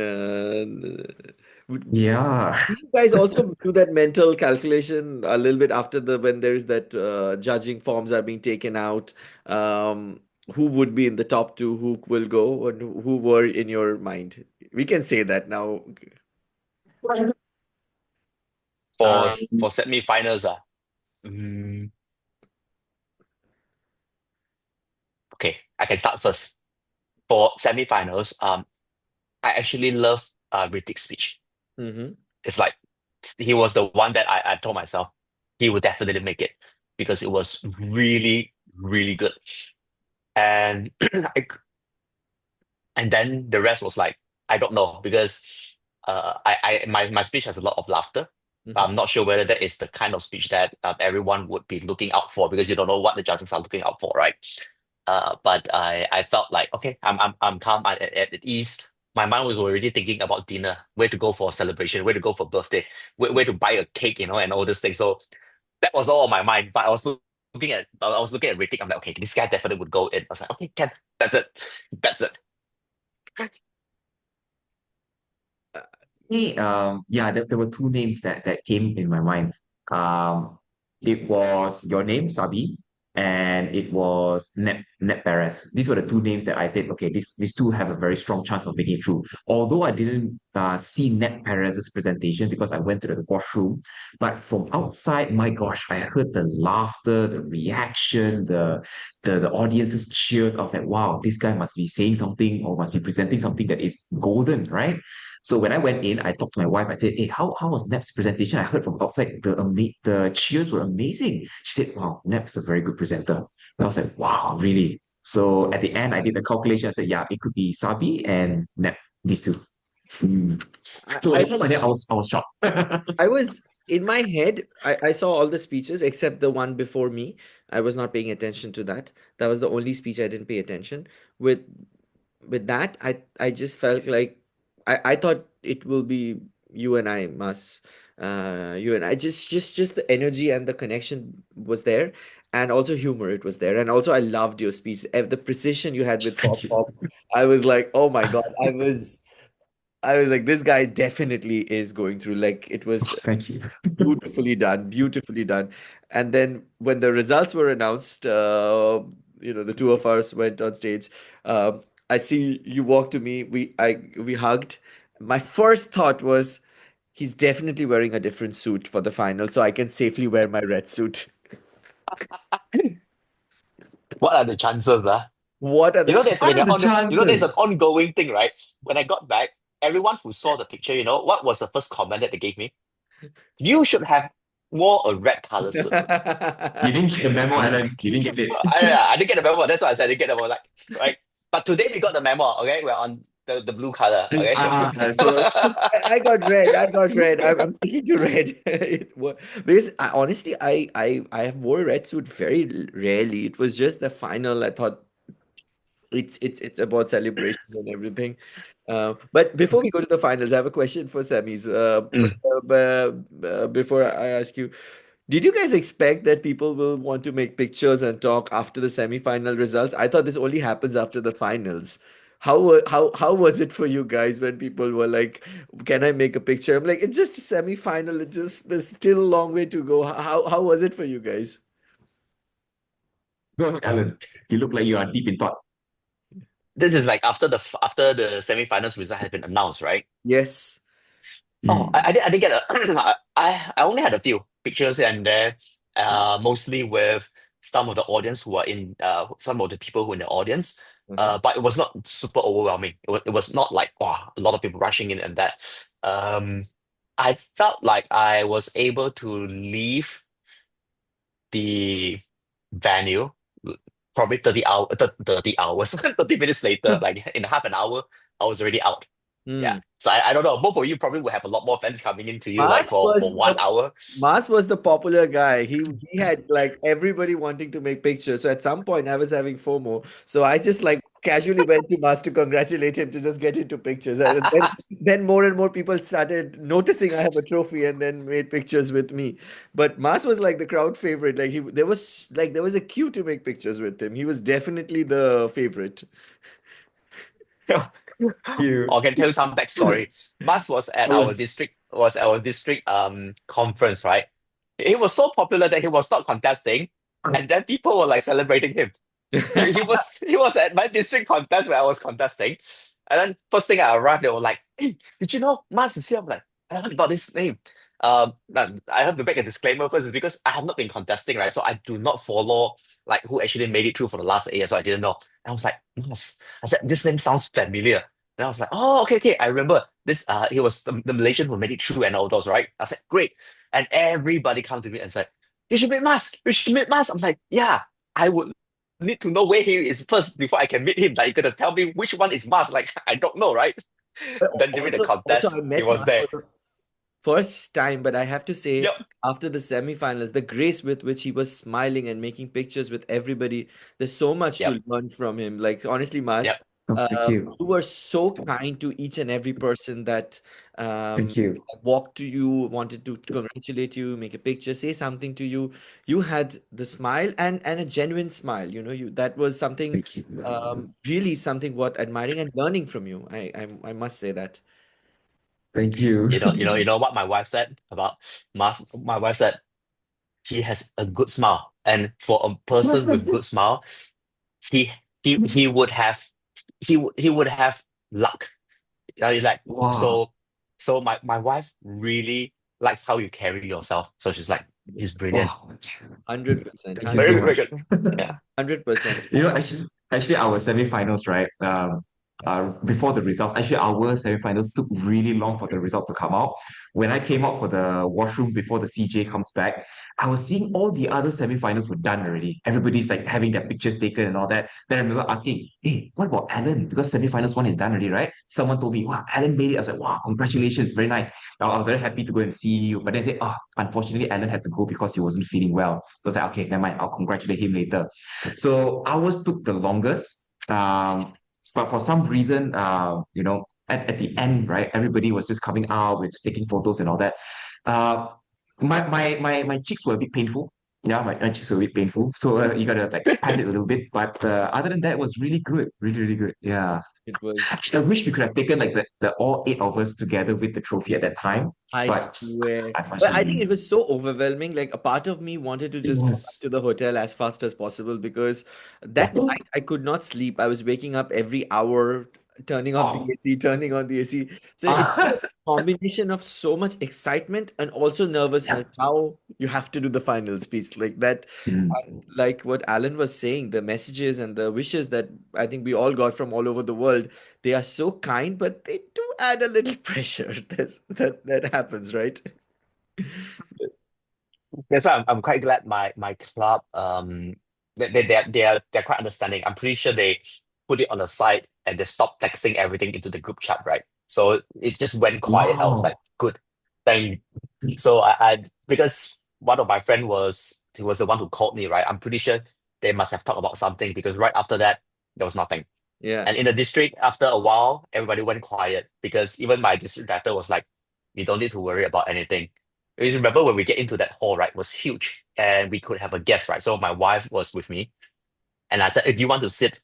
Yeah. Do you guys also do that mental calculation a little bit after the when there is that judging forms are being taken out? Who would be in the top two? Who will go? And who were in your mind? We can say that now. For Um, for semi-finals, mm, okay, I can start first. For semi-finals, I actually love Rittik's speech. Mm-hmm. It's like he was the one that I told myself he would definitely make it because it was really, really good. And and then the rest was like, I don't know because my speech has a lot of laughter. Mm-hmm. I'm not sure whether that is the kind of speech that everyone would be looking out for because you don't know what the judges are looking out for, right? But I felt like okay, I'm calm, at ease. My mind was already thinking about dinner, where to go for a celebration, where to go for birthday, where to buy a cake, and all this thing. So that was all on my mind. But I was looking at Ritik. I'm like, okay, this guy definitely would go in. I was like, okay, Ken, that's it, that's it. yeah, there were two names that came in my mind. Um, it was your name, Sabi, and it was Net Perez. These were the two names that I said, okay, these two have a very strong chance of making it through. Although I didn't see Net Perez's presentation because I went to the washroom, but from outside, my gosh, I heard the laughter, the reaction, the audience's cheers. I was like, wow, this guy must be saying something or must be presenting something that is golden, right? So when I went in, I talked to my wife. I said, "Hey, how was Nep's presentation? I heard from outside the cheers were amazing." She said, "Wow, Nep's a very good presenter." And I was like, "Wow, really?" So at the end, I did the calculation. I said, yeah, it could be Sabi and Nep, these two. Mm. I, So when I I heard my name, I was shocked. I was in my head, I saw all the speeches except the one before me. I was not paying attention to that. That was the only speech I didn't pay attention. With that, I just felt like I thought it will be you and I must you and I just the energy and the connection was there, and also humor, it was there, and also I loved your speech. The precision you had with Thank Pop you. Pop. I was like, oh my God, I was like, this guy definitely is going through. Like, it was Thank you. beautifully done, beautifully done. And then when the results were announced, the two of us went on stage. I see you walk to me. We hugged. My first thought was, he's definitely wearing a different suit for the final, so I can safely wear my red suit. What are the chances, What are You know, the there's What when are you're the on, you know, there's chances? an ongoing thing, right? When I got back, everyone who saw the picture, what was the first comment that they gave me? You should have wore a red color suit. You didn't get the memo, Alan. You didn't get it. I didn't get the memo. That's why I said I didn't get the memo. Like, right. But today we got the memo. Okay, we're on the blue color. Okay. So I got red. I got red. I'm sticking to red. Because honestly, I have wore a red suit very rarely. It was just the final. I thought it's about celebration and everything. But before we go to the finals, I have a question for semis. Mm. Before I ask you, did you guys expect that people will want to make pictures and talk after the semi-final results? I thought this only happens after the finals. How was it for you guys when people were like, "Can I make a picture?" I'm like, "It's just a semi-final. It just there's still a long way to go." How was it for you guys? Go ahead, Alan. You look like you are deep in thought. This is like after the semi-finals result had been announced, right? Yes. Oh, I, Mm. I did I did get a I only had a few pictures here and there, mostly with some of the audience who are in some of the people who are in the audience. Uh-huh. But it was not super overwhelming. It was not like wow, a lot of people rushing in and that. Um, I felt like I was able to leave the venue probably 30 hours, 30 minutes later, like in half an hour, I was already out. Yeah. Hmm. So I don't know. Both of you probably will have a lot more fans coming into you like Mas for was one the hour. Mas was the popular guy. He had like everybody wanting to make pictures. So at some point I was having FOMO. So I just like casually went to Mas to congratulate him to just get into pictures. And then more and more people started noticing I have a trophy and then made pictures with me. But Mas was like the crowd favorite. Like there was a queue to make pictures with him. He was definitely the favorite. You. I can tell you some backstory. Mas Oh, yes. was our district conference, right? He was so popular that he was not contesting, and then people were like celebrating him. He was at my district contest where I was contesting. And then first thing I arrived, they were like, "Hey, did you know Mars is here?" I'm like, "I heard about this name." Then I have to make a disclaimer first, is because I have not been contesting, right? So I do not follow like who actually made it through for the last 8 years. So I didn't know. And I was like, Mars. I said, this name sounds familiar. Then I was like, oh, okay, okay. I remember this. He was the Malaysian who made it through and all those, right? I said, great. And everybody come to me and said, you should meet Mas. You should meet Mas. I'm like, yeah, I would need to know where he is first before I can meet him. Like, you're gonna tell me which one is Mars? Like, I don't know, right? But Then during the also I contest, he met was Mas there. for the first time, but I have to say, Yep, after the semifinals, the grace with which he was smiling and making pictures with everybody, there's so much yep, to learn from him. Like, honestly, Mas, yep. Oh, thank you. you were so kind to each and every person that Thank you. walked to you, wanted to congratulate you, make a picture, say something to you. You had the smile and a genuine smile. That was something, Thank you. really something worth admiring and learning from you. I must say that. Thank you. You know what my wife said about Mars? My wife said he has a good smile, and for a person with good smile, he he would have he would have luck. Like Wow. so my wife really likes how you carry yourself. So she's like, he's brilliant. Wow. 100%, Thank you so Very, very much. good. Yeah. 100%. Actually, our semi-finals, right? before the results. Actually, our semi-finals took really long for the results to come out. When I came out for the washroom before the CJ comes back, I was seeing all the other semi-finals were done already. Everybody's like having their pictures taken and all that. Then I remember asking, "Hey, what about Alan? Because semi-finals one is done already, right?" Someone told me, "Wow, Alan made it." I was like, "Wow, congratulations, very nice." I was very happy to go and see you. But then they said, "Oh, unfortunately, Alan had to go because he wasn't feeling well." So I was like, "Okay, never mind. I'll congratulate him later." So ours took the longest. But for some reason, at the end, right, everybody was just coming out with taking photos and all that. Uh, my cheeks were a bit painful. Yeah, my cheeks were a bit painful. So you gotta like pat it a little bit. But other than that, it was really good, really, really good. Yeah. It was. Actually, I wish we could have taken like the all eight of us together with the trophy at that time. I But swear. But I think unfortunately, it was so overwhelming. Like a part of me wanted to it just go back was. to the hotel as fast as possible because that Yeah. night I could not sleep. I was waking up every hour, turning off the Oh. AC, turning on the AC. So it was a combination of so much excitement and also Yeah. nervousness. Now you have to do the final speech like that. Mm. And like what Alan was saying, the messages and the wishes that I think we all got from all over the world, they are so kind, but they do add a little pressure. That happens, right? That's why I'm quite glad my club they're quite understanding. I'm pretty sure they put it on the side and they stopped texting everything into the group chat, right? So it just went quiet. I was like, Wow. good. Thank so I because one of my friend was he was the one who called me, right? I'm pretty sure they must have talked about something because right after that there was nothing. Yeah. And in the district, after a while, everybody went quiet because even my district director was like, "You don't need to worry about anything." Because remember when we get into that hall, right, it was huge, and we could have a guest, right? So my wife was with me, and I said, "Do you want to sit,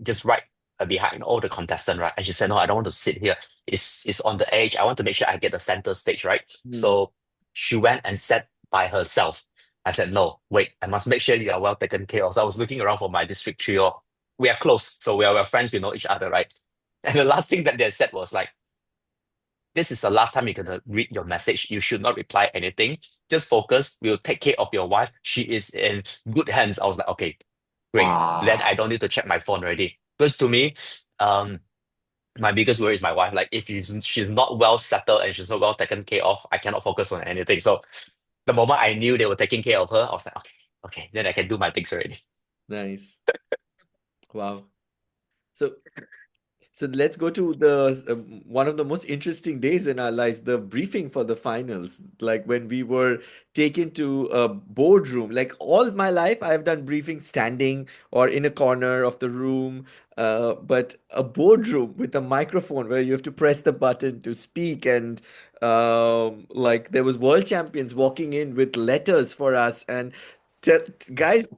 just right behind all the contestant, right?" And she said, "No, I don't want to sit here. It's on the edge. I want to make sure I get the center stage, right?" Hmm. So she went and sat by herself. I said, "No, wait, I must make sure you are well taken care of." So I was looking around for my district trio. We are close, so we're friends. We know each other, right? And the last thing that they said was like, "This is the last time you're gonna read your message. You should not reply anything. Just focus. We'll take care of your wife. She is in good hands." I was like, okay, great. Then I Wow. don't need to check my phone already. Because to me, um, my biggest worry is my wife. Like if she's not well settled and she's not well taken care of, I cannot focus on anything. So the moment I knew they were taking care of her, I was like, okay, okay, then I can do my things already. Nice. Wow. So So let's go to the one of the most interesting days in our lives, the briefing for the finals. Like when we were taken to a boardroom. Like all my life, I've done briefing standing or in a corner of the room. But a boardroom with a microphone where you have to press the button to speak, and like there was world champions walking in with letters for us, and guys,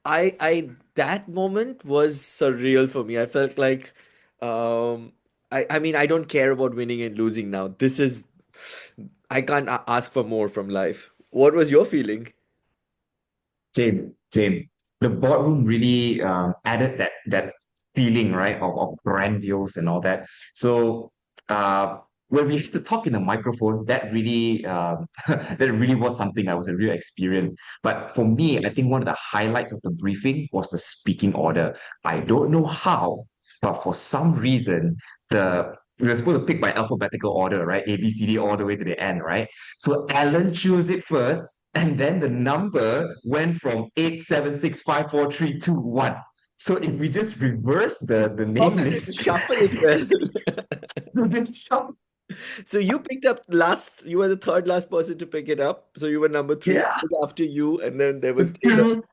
that moment was surreal for me. I felt like, I mean, I don't care about winning and losing now. I can't ask for more from life. What was your feeling? Same, same. The boardroom really added that feeling, right, of grandiose and all that. So when we had to talk in the microphone, that really that really was something that was a real experience. But for me, I think one of the highlights of the briefing was the speaking order. I don't know how, but for some reason, the we were supposed to pick by alphabetical order, right? A, B, C, D, all the way to the end, right? So Alan chose it first, and then the number went from 8765432 1. So if we just reverse the How name did you list, shuffle it well? So you picked up last, you were the third last person to pick it up. So you were number three. It yeah, was after you, and then there was Taylor. two,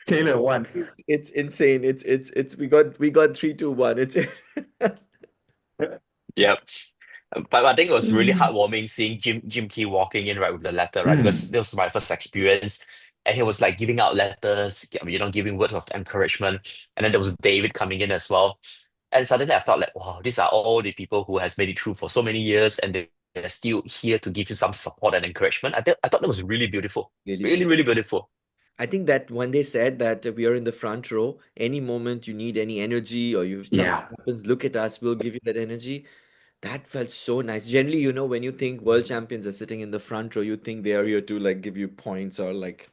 Taylor one. It's insane. It's we got 3, 2, 1. It's Yep. But I think it was really heartwarming seeing Jim Key walking in right with the letter, right? Because Mm. this was my first experience. And he was like giving out letters, giving words of encouragement. And then there was David coming in as well. And suddenly I felt like, wow, these are all the people who has made it through for so many years and they're still here to give you some support and encouragement. I thought that was really beautiful. really Really, beautiful. really beautiful. I think that when they said that we are in the front row, any moment you need any energy or you something Yeah. happens, look at us, we'll give you that energy. That felt so nice. Generally, when you think world champions are sitting in the front row, you think they are here to like give you points or like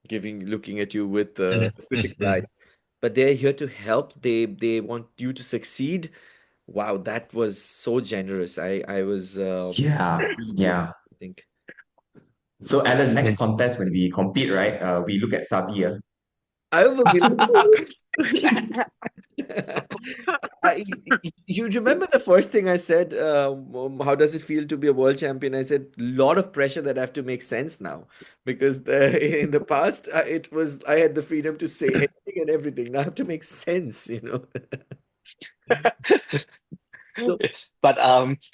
looking at you with Mhm, critical mhm. eyes. but they're here to help. They want you to succeed. Wow, that was so generous. I was Yeah, really moved, yeah. I think. So Alan, next Then contest when we compete, right? We look at Sabi. I will be like, you remember the first thing I said? How does it feel to be a world champion? I said, lot of pressure that I have to make sense now, because in the past it was I had the freedom to say anything and everything. Now I have to make sense, you know. So but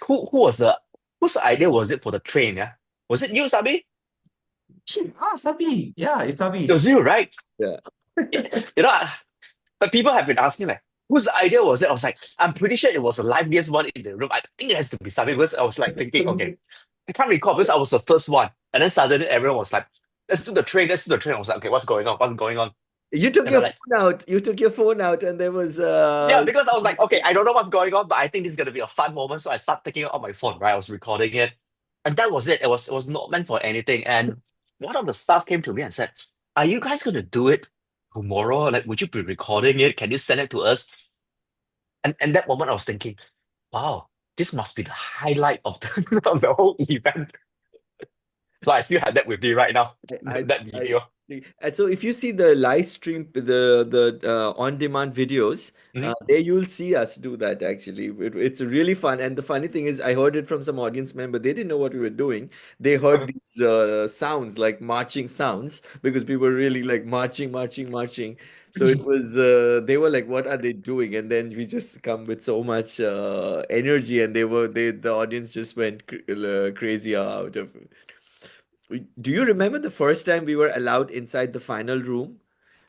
whose idea was it for the train? Yeah, was it you, Sabi? Shit, Sabi. Yeah, it's It Sabi. was you, right? yeah. You know, but people have been asking like, whose idea was it? I was like, I'm pretty sure it was the liveliest one in the room. I think it has to be Sabi because I was like thinking, okay, I can't recall because I was the first one, and then suddenly everyone was like, let's do the train, let's do the train. I was like, okay, what's going on? What's going on? You took And your they're like, phone out. You took your phone out, and there was yeah, because I was like, okay, I don't know what's going on, but I think this is gonna be a fun moment. So I start taking it on my phone, right? I was recording it. And that was it. It was not meant for anything. And one of the staff came to me and said, are you guys gonna do it tomorrow? Like, would you be recording it? Can you send it to us? And that moment I was thinking, wow, this must be the highlight of the of the whole event. So I still have that with me right now. I, That I, video. and so if you see the live stream, the on-demand videos, Mhm. there you'll see us do that actually. It's really fun. And the funny thing is, I heard it from some audience member. They didn't know what we were doing. They heard these sounds like marching sounds because we were really like marching, marching, marching. So it was, they were like, what are they doing? And then we just come with so much energy, and the audience just went crazy out of it. Do you remember the first time we were allowed inside the final room?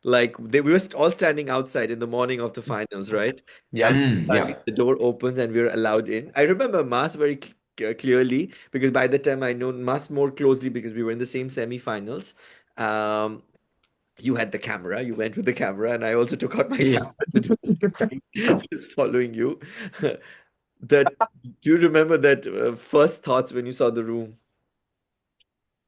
Like we were all standing outside in the morning of the finals, right? And Yep. suddenly Yeah. the door opens and we were allowed in. I remember Mas very clearly because by the time I know Mas more closely because we were in the same semi-finals. Um, you had the camera, you went with the camera, and I also took out my Yeah. camera to do the same thing, just following you. That do you remember that first thoughts when you saw the room?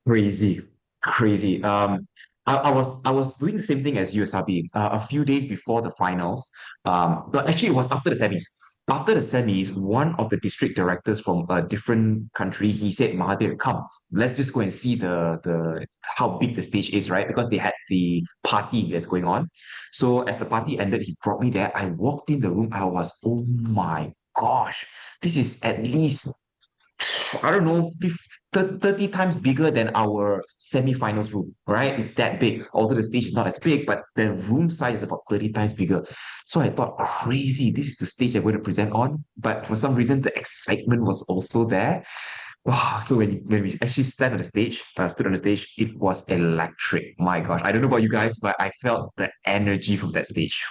Crazy, crazy. I was doing the same thing as you, Sabi. A few days before the finals. But actually, it was after the semis. After the semis, one of the district directors from a different country, he said, "Mahathir, come, let's just go and see the how big the stage is, right? Because they had the party that's going on. So as the party ended, he brought me there. I walked in the room. I was, oh my gosh, this is at least I don't know, 30 times bigger than our semi-finals room, right? It's that big. Although the stage is not as big, but the room size is about 30 times bigger. So I thought, crazy, this is the stage I'm going to present on. But for some reason, the excitement was also there. Wow. So when we actually stood on the stage, it was electric. My gosh. I don't know about you guys, but I felt the energy from that stage.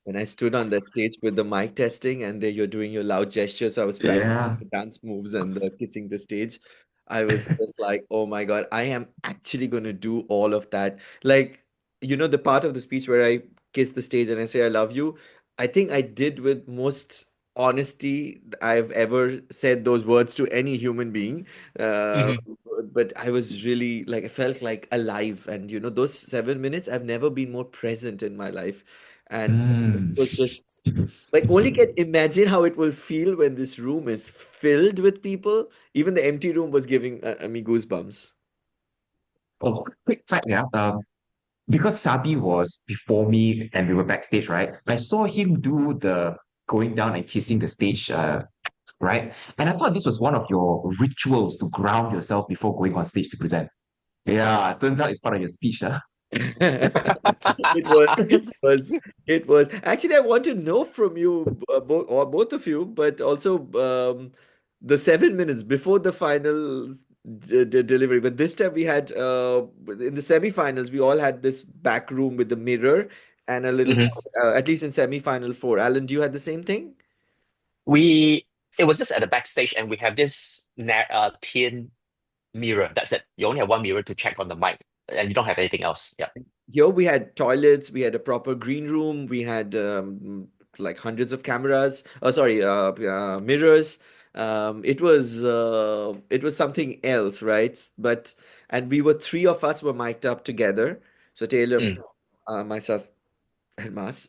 When I stood on that stage with the mic testing and then you're doing your loud gestures, I was practicing Yeah. the dance moves and kissing the stage. I was just like, oh my God, I am actually going to do all of that. Like, the part of the speech where I kiss the stage and I say, I love you, I think I did with most honesty I've ever said those words to any human being. Uh, Mhm. but I was really like, I felt like alive. And, those 7 minutes, I've never been more present in my life. And it Mm. was just like only can imagine how it will feel when this room is filled with people. Even the empty room was giving me goosebumps. Oh, quick fact, yeah. Because Sabi was before me and we were backstage, right? I saw him do the going down and kissing the stage, right? And I thought this was one of your rituals to ground yourself before going on stage to present. Yeah, turns out it's part of your speech, huh? It was, it was, it was. Actually, I want to know from you, both of you, but also the 7 minutes before the final delivery. But this time we had, in the semi-finals, we all had this back room with the mirror and a little, Mhm. at least in semi-final four. Alan, do you had the same thing? We it was just at the backstage, and we have this tin mirror. That's it. You only have one mirror to check on the mic, and you don't have anything else. Yeah. Here we had toilets, we had a proper green room, we had like hundreds of cameras. Oh, sorry, mirrors. It was something else, right? And we were three of us were mic'd up together. So Taylor, Mm. myself. And Mas,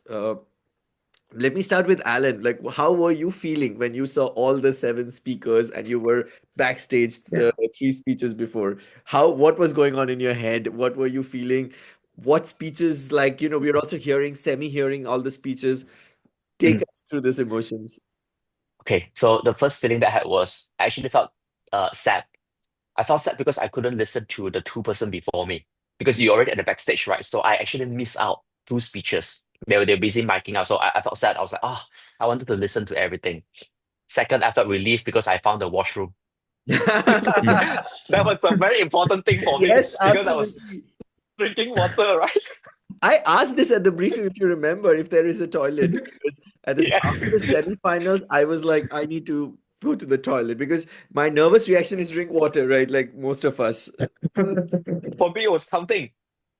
let me start with Alan. Like, how were you feeling when you saw all the seven speakers and you were backstage Yeah. the three speeches before? What was going on in your head? What were you feeling? What speeches, like, we're also hearing, semi-hearing all the speeches. Take Mm, us through these emotions. Okay, so the first feeling that I had was I actually felt sad. I felt sad because I couldn't listen to the two-person before me because you're already at the backstage, right? So I actually missed out two speeches. They're busy miking out, so I felt sad. I was like, oh, I wanted to listen to everything. Second, I felt relief because I found the washroom. mm. That was a very important thing for me Yes, because I was absolutely. drinking water, right? I asked this at the briefing, if you remember, if there is a toilet. Because Yes. after the semifinals, I was like, I need to go to the toilet because my nervous reaction is drink water, right? Like most of us. For me, it was counting.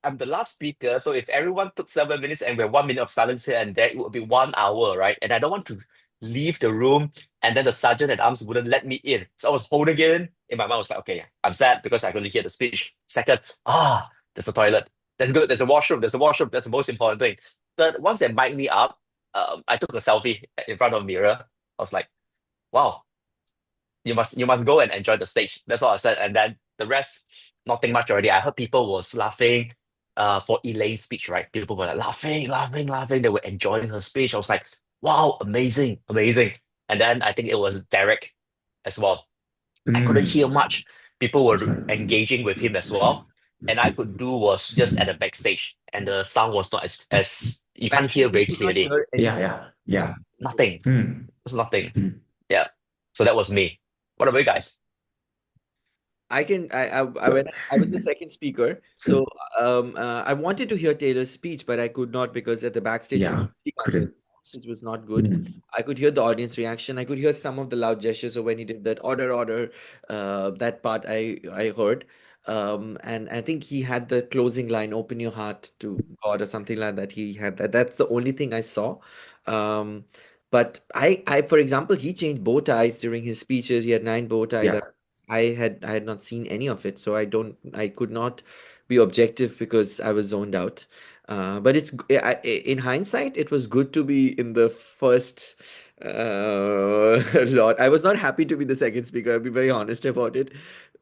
I'm the last speaker, so if everyone took 7 minutes and we're 1 minute of silence here and there, it would be 1 hour, right? And I don't want to leave the room and then the sergeant at arms wouldn't let me in. So I was holding it in my mind. I was like, okay, I'm sad because I couldn't hear the speech. Second, there's a toilet. That's good. There's a washroom. There's a washroom. That's the most important thing. Third, once they mic'd me up, I took a selfie in front of a mirror. I was like, wow, you must go and enjoy the stage. That's all I said. And then the rest, nothing much already. I heard people was laughing for Elaine's speech, right? People were like laughing, laughing, laughing. They were enjoying her speech. I was like, wow, amazing, amazing. And then I think it was Derek as well. I couldn't hear Mm. much. People were engaging with him as well. And I could do was just at the backstage. And the sound was not as you can't hear Backstage, you very could not clearly. hear Yeah, anything. yeah, yeah. Nothing. It Mm, was nothing. mm. Yeah. So that was me. What about you guys? I can I So, when I was the second speaker, so I wanted to hear Taylor's speech, but I could not because at the backstage you yeah, really can't hear the couldn't. sounds. It was not good. Mm, I could hear the audience reaction. I could hear some of the loud gestures. So when he did that order, that part I heard. And I think he had the closing line, "Open your heart to God" or something like that. He had that. That's the only thing I saw. Um, but for example, he changed bow ties during his speeches. He had nine bow ties. yeah. I had not seen any of it, so I could not be objective because I was zoned out. But in hindsight, it was good to be in the first lot. I was not happy to be the second speaker. I'll be very honest about it.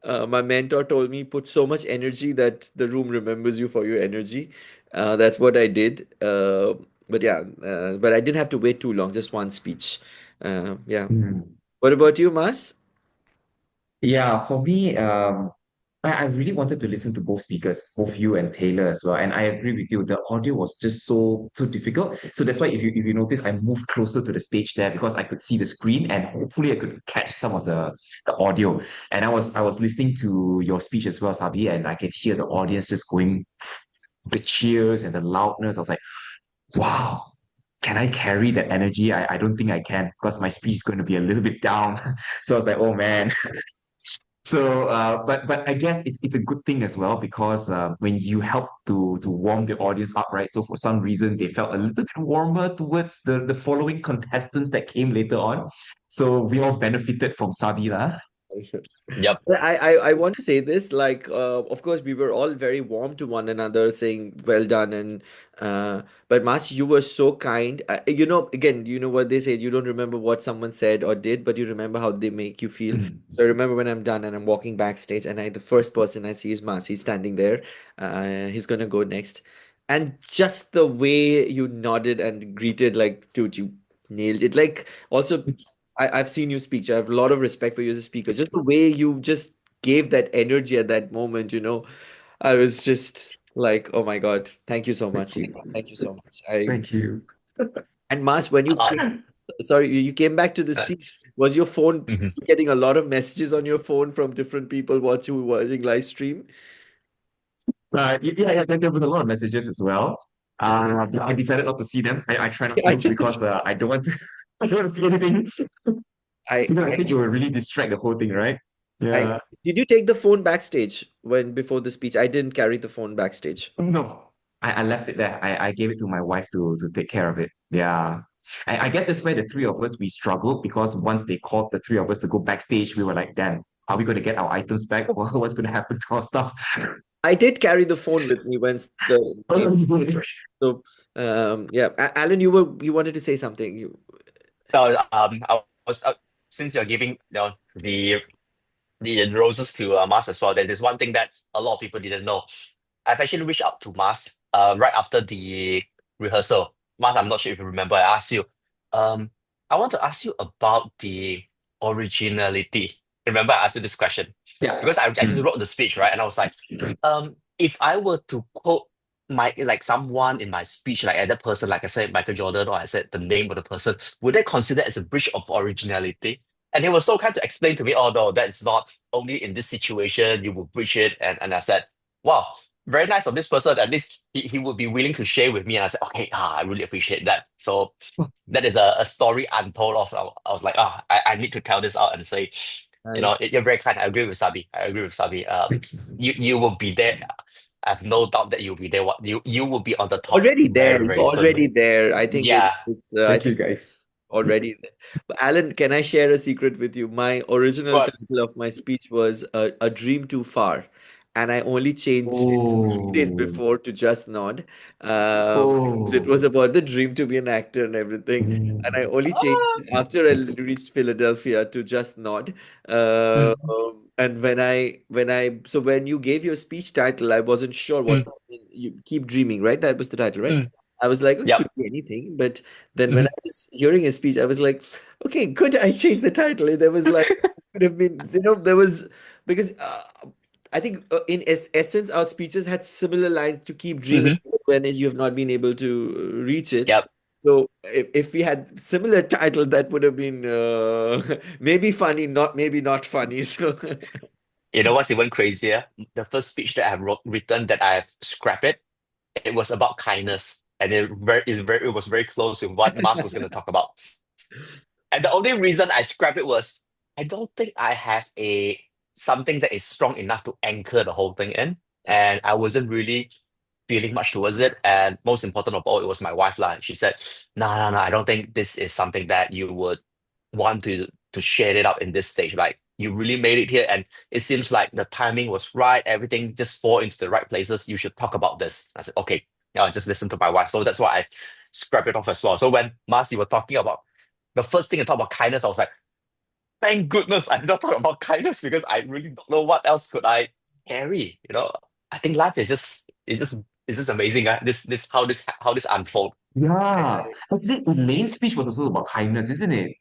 My mentor told me put so much energy that the room remembers you for your energy. That's what I did. But yeah, but I didn't have to wait too long. Just one speech. Yeah. Mm. What about you, Mas? Yeah, for me, I really wanted to listen to both speakers, both you and Taylor as well. And I agree with you. The audio was just so difficult. So that's why if you notice, I moved closer to the stage there because I could see the screen and hopefully I could catch some of the audio. And I was listening to your speech as well, Sabi, and I could hear the audience just going the cheers and the loudness. I was like, wow. Can I carry that energy? I don't think I can because my speech is going to be a little bit down. So I was like, oh man. So, but I guess it's a good thing as well because when you help to warm the audience up, right? So for some reason they felt a little bit warmer towards the following contestants that came later on. So we all benefited from Sabila. Yep. But I want to say this, like, of course, we were all very warm to one another, saying well done. And but Mas, you were so kind. Again, you know what they say, you don't remember what someone said or did, but you remember how they make you feel. Mm, So I remember when I'm done and I'm walking backstage, and the first person I see is Mas. He's standing there. He's gonna go next. And just the way you nodded and greeted, like, dude, you nailed it. Like, also, I've seen you speak. I have a lot of respect for you as a speaker. Just the way you just gave that energy at that moment. I was just like, oh my God, thank you so much. Thank you so much. thank you. And Mas, when you Uh, came, sorry, you came back to the uh, seat, was your phone mhm. getting a lot of messages on your phone from different people watching live stream? Yeah, there were a lot of messages as well. I decided not to see them. I try not I to just, because I don't want to, I don't want to see anything I, because I I, think it will really distract the whole thing, right? I, Yeah. did you take the phone backstage before the speech? I didn't carry the phone backstage. No, I left it there. I gave it to my wife to take care of it. Yeah. I guess that's where the three of us we struggled because once they called the three of us to go backstage, we were like, damn, are we going to get our items back? What's going to happen to our stuff? I did carry the phone with me when the name. So, yeah, Alan, you wanted to say something. No, I was since you're giving the roses to Mars as well. There's one thing that a lot of people didn't know. I've actually reached out to Mars right after the rehearsal. Mars, I'm not sure if you remember, I asked you, um, I want to ask you about the originality. Remember, I asked you this question Yeah. because I just Mm. wrote the speech, right? And I was like, if I were to quote my like someone in my speech, like other person, like I said, Michael Jordan, or I said the name of the person, would they consider as a breach of originality? And he was so kind to explain to me, oh no, that's not only in this situation you will breach it. And I said, wow, very nice of this person. At least he would be willing to share with me. And I said, okay, I really appreciate that. So that is a story untold of. I was like, I need to tell this out and say, Nice. you're very kind. I agree with Sabi. I agree with Sabi. Thank you. You will be there. I have no doubt that you'll be there. What you will be on the top Already there. very, You're very soon. already there. I think Yeah. I Thank you, think guys. already there. But Alan, can I share a secret with you? My original But title of my speech was A Dream Too Far. And I only changed it 3 days Oh, before to Just Nod. Because it oh. was about the dream to be an actor and everything. And I Mm. only changed ah, it after I reached Philadelphia to Just Nod. Uh, Mm. and when you gave your speech title, I wasn't sure what mm, you keep dreaming, right? That was the title, right? mm, I was like, oh, it yep. could be anything. But then when I Mhm. was hearing his speech, I was like, okay, good. I changed the title. There was like, could have been, there was, because I think in essence, our speeches had similar lines to keep dreaming Mhm. when you have not been able to reach it. Yep. So if we had similar title, that would have been maybe funny, not maybe not funny. So You know what's even crazier? The first speech that I have written that I have scrapped it was about kindness, and it was very close with what Mars was going to talk about. And the only reason I scrapped it was I don't think I have a something that is strong enough to anchor the whole thing in, and I wasn't really feeling much towards it. And most important of all, it was my wife lah. She said, "No, no, no, I don't think this is something that you would want to share it out in this stage. Like you really made it here, and it seems like the timing was right. Everything just fall into the right places. You should talk about this." I said, "Okay, I'll just listen to my wife." So that's why I scrapped it off as well. So when Marcy were talking about the first thing to talk about kindness, I was like, "Thank goodness I did not talk about kindness because I really don't know what else could I carry." I think life is just it's just amazing. This unfold. Yeah. Actually, the main speech was also about kindness, isn't it?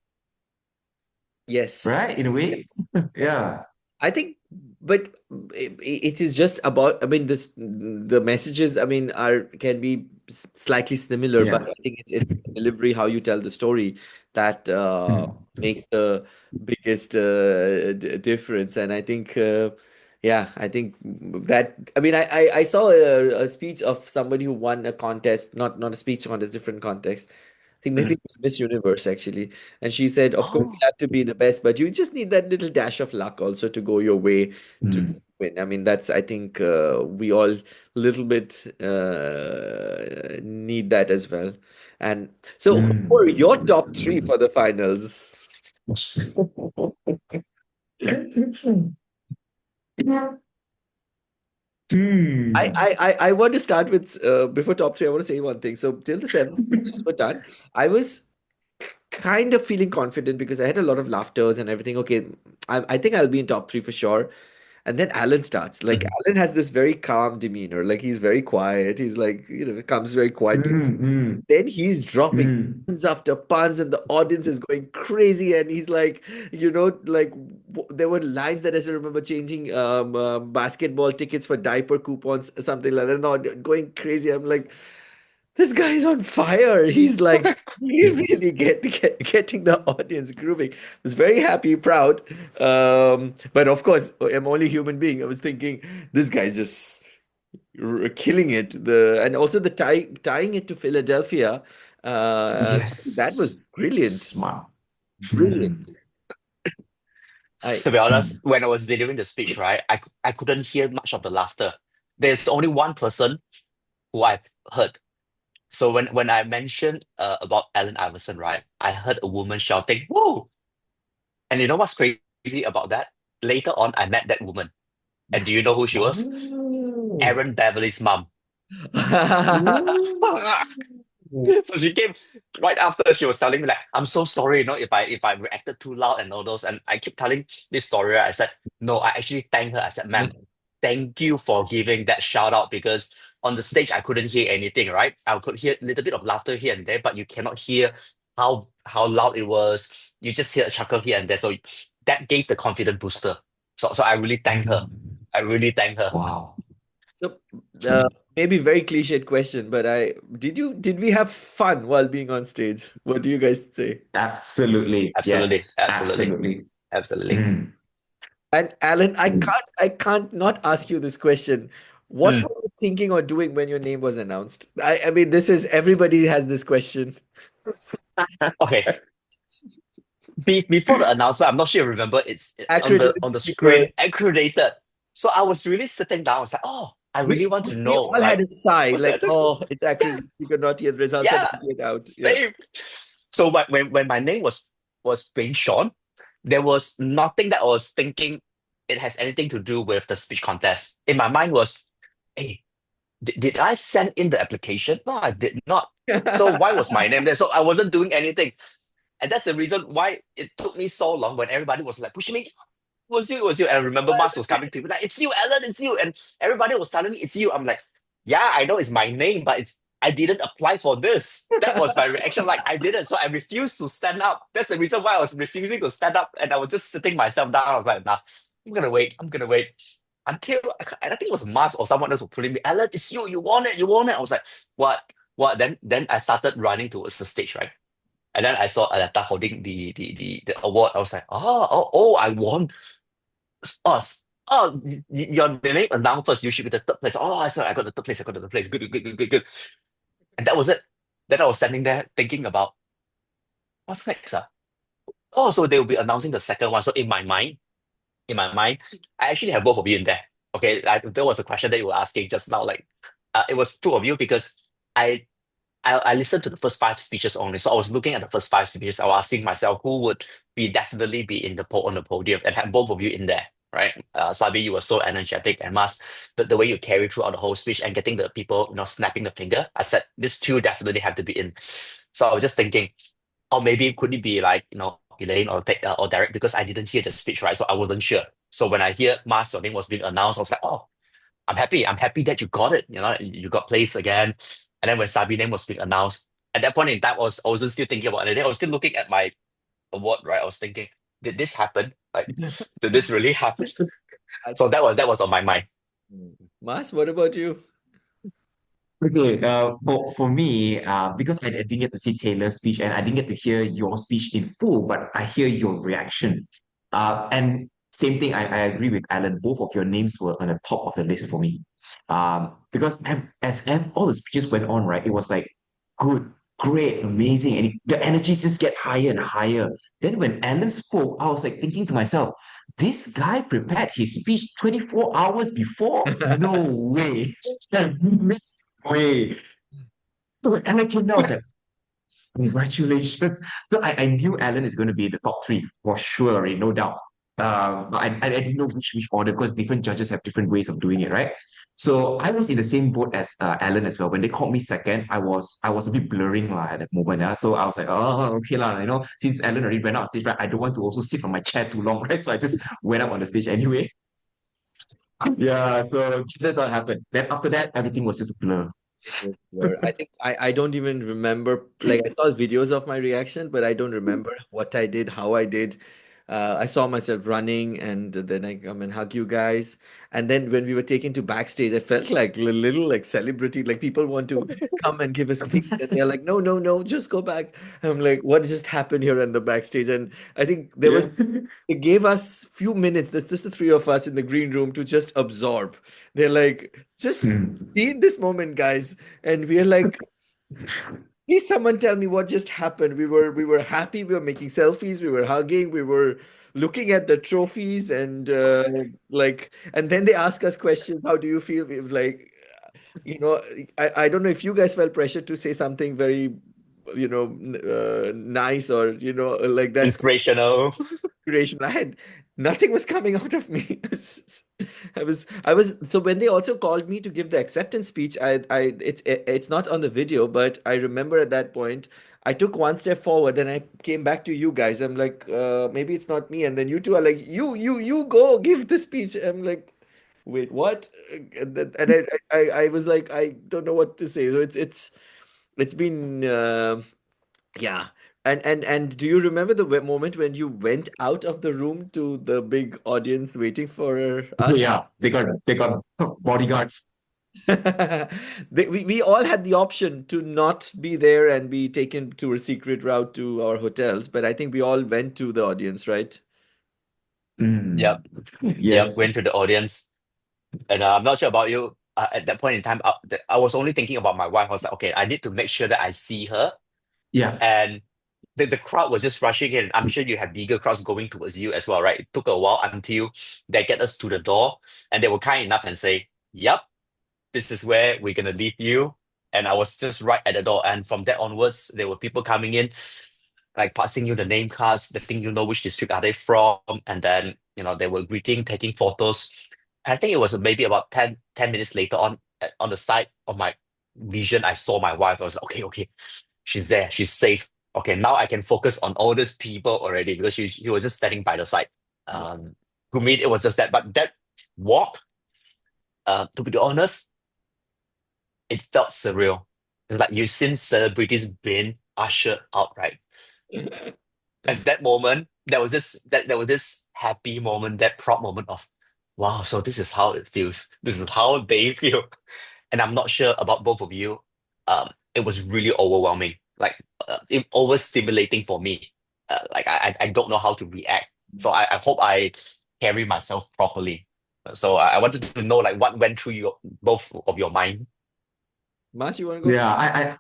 yes, Right? In a way? yes, yes. Yeah. I think, but it is just about. I mean, the messages. I mean, are can be slightly similar, but Yeah. I think it's the delivery, how you tell the story, that Mm. makes the biggest difference. And I think, yeah, I think that. I mean, I saw a speech of somebody who won a contest, not a speech contest, different context. I think maybe Mm. it was Miss Universe actually. And she said, of course, you Oh. have to be the best, but you just need that little dash of luck also to go your way to Mm. win. I mean, I think we all little bit need that as well. And so, who Mm. are your top three for the finals? Hmm. I want to start with before top three. I want to say one thing. So till the seven speeches were done, I was kind of feeling confident because I had a lot of laughters and everything. Okay, I think I'll be in top three for sure. And then Alan starts. Like Mm. Alan has this very calm demeanor. Like he's very quiet. He's like, comes very quietly. Mm. Mm. Then he's dropping Mm. puns after puns, and the audience is going crazy. And he's like, there were lines that I still remember changing basketball tickets for diaper coupons, something like that. Not going crazy. I'm like, this guy is on fire. He's like really getting the audience grooving. I was very happy, proud. But of course, I'm only a human being. I was thinking, this guy's just killing it. And also the tying it to Philadelphia. That was Yes. brilliant. Smart. Brilliant. Mm. I To be honest, Mm. when I was delivering the speech, right, I couldn't hear much of the laughter. There's only one person who I've heard. So when I mentioned about Allen Iverson, right, I heard a woman shouting, "Whoa!" And you know what's crazy about that? Later on, I met that woman. And do you know who she was? Oh. Aaron Beverly's mom. Ooh. So she came right after. She was telling me like, "I'm so sorry, if I reacted too loud and all those." And I keep telling this story. Right? I said, "No, I actually thanked her. I said, ma'am, thank you for giving that shout out because on the stage I couldn't hear anything. Right? I could hear a little bit of laughter here and there, but you cannot hear how loud it was. You just hear a chuckle here and there. So that gave the confident booster. So I really thank her. Mm. I really thank her. Wow. So, maybe very cliched question, but did we have fun while being on stage? What do you guys say? Absolutely. Absolutely, Yes, absolutely, absolutely. absolutely. Mm. And Alan, I Mm. can't not ask you this question. What Mm. were you thinking or doing when your name was announced? I mean, this is everybody has this question. Okay. Before the announcement, I'm not sure you remember, it's on the Accredited screen, speaker. accredited. So I was really sitting down. I was like, oh, I really want to We know, all right? had a sigh, What's like, that? oh, it's accredited speaker, not yet. Results are Yeah, not yet out. Yeah. same. So when my name was being shown, there was nothing that I was thinking it has anything to do with the speech contest. In my mind was, hey, did I send in the application? No, I did not. So why was my name there? So I wasn't doing anything. And that's the reason why it took me so long when everybody was like pushing me, it was you. And I remember Mars was coming to me like, it's you, Alan, it's you. And everybody was telling me it's you. I'm like, yeah, I know it's my name, but I didn't apply for this. That was my reaction. Like I didn't. So I refused to stand up. That's the reason why I was refusing to stand up. And I was just sitting myself down. I was like, nah, I'm gonna wait. I'm gonna wait. Until I think it was Mars or someone else was pulling me, Alan, it's you, you want it, you want it. I was like, what? What? Then I started running towards the stage, right? And then I saw Aletta holding the award. I was like, I won. Oh, your name announced first. You should be the third place. Oh, I said I got the third place. I got the third place. Good, good, good, good, good. And that was it. Then I was standing there thinking about what's next. Oh, so they will be announcing the second one. So in my mind, I actually have both of you in there. Okay, there was a question that you were asking just now. Like, it was two of you because I I listened to the first five speeches only. So I was looking at the first five speeches. I was asking myself who would definitely be in on the podium and have both of you in there, right? Sabi, you were so energetic, and Mas, the way you carry throughout the whole speech and getting the people, snapping the finger. I said these two definitely have to be in. So I was just thinking, or maybe could it be like Elaine or Derek because I didn't hear the speech, right? So I wasn't sure. So when I hear Mas, your name was being announced, I was like, oh, I'm happy. I'm happy that you got it. You got placed again. And then when Sabi name was being announced, at that point in time, I wasn't still thinking about it. I was still looking at my award, right? I was thinking, did this happen? Like, did this really happen? I- So that was on my mind. Mas, what about you? Okay, for me, because I didn't get to see Taylor's speech and I didn't get to hear your speech in full, but I hear your reaction. And same thing, I agree with Alan. Both of your names were on the top of the list for me. Because all the speeches went on, right, it was like good, great, amazing, and the energy just gets higher and higher. Then when Alan spoke, I was like thinking to myself, this guy prepared his speech 24 hours before? No way. Way. So when Alan came down, I was like, congratulations. So I knew Alan is going to be in the top three for sure, already, no doubt. But I didn't know which order because different judges have different ways of doing it, right? So I was in the same boat as Alan as well. When they called me second, I was a bit blurring at that moment. So I was like, oh, okay lah. Since Alan already went out on stage, right, I don't want to also sit on my chair too long, right? So I just went up on the stage anyway. Yeah, so that's what happened. Then after that, everything was just a blur. It was blur. I think I don't even remember. Like I saw videos of my reaction, but I don't remember what I did, how I did. I saw myself running, and then I come and hug you guys. And then when we were taken to backstage, I felt like a little like celebrity. Like people want to come and give us things, and they're like, "No, no, no, just go back." I'm like, "What just happened here in the backstage?" And I think there was Yeah. they gave us few minutes, that's just the three of us in the green room to just absorb. They're like, just Hmm. see in this moment, guys. And we're like, please someone tell me what just happened. We were happy, we were making selfies, we were hugging, we were looking at the trophies and like and then they ask us questions. How do you feel? We were like, you know, I don't know if you guys felt pressure to say something very nice or like that Inspirational. creation. I had nothing was coming out of me. I was so when they also called me to give the acceptance speech, it's not on the video, but I remember at that point I took one step forward and I came back to you guys. I'm like, maybe it's not me, and then you two are like, you go give the speech. I'm like, wait, what? And I was like, I don't know what to say. So it's been yeah. And do you remember the moment when you went out of the room to the big audience waiting for us? Yeah, they got bodyguards. We all had the option to not be there and be taken to a secret route to our hotels, but I think we all went to the audience, right? Mm. Yep. Yep. Yes. Went to the audience. And I'm not sure about you. At that point in time, I was only thinking about my wife. I was like, okay, I need to make sure that I see her. Yeah. And the crowd was just rushing in. I'm sure you have bigger crowds going towards you as well, right? It took a while until they get us to the door, and they were kind enough and say, "Yep, this is where we're gonna leave you." And I was just right at the door. And from that onwards, there were people coming in, like passing you the name cards, letting you know which district are they from, and then they were greeting, taking photos. I think it was maybe about ten minutes later on the side of my vision, I saw my wife. I was like, okay, okay, she's there, she's safe. Okay, now I can focus on all these people already because she was just standing by the side. Yeah. Um, to me, it was just that. But that walk, to be honest, it felt surreal. It's like you've seen celebrities being ushered out, right? At that moment, there was this happy moment, that proud moment of, wow, so this is how it feels. This is how they feel. And I'm not sure about both of you. It was really overwhelming, like overstimulating for me. Like I don't know how to react. So I hope I carry myself properly. So I wanted to know like what went through your both of your mind. Mas, you want to go first? Yeah.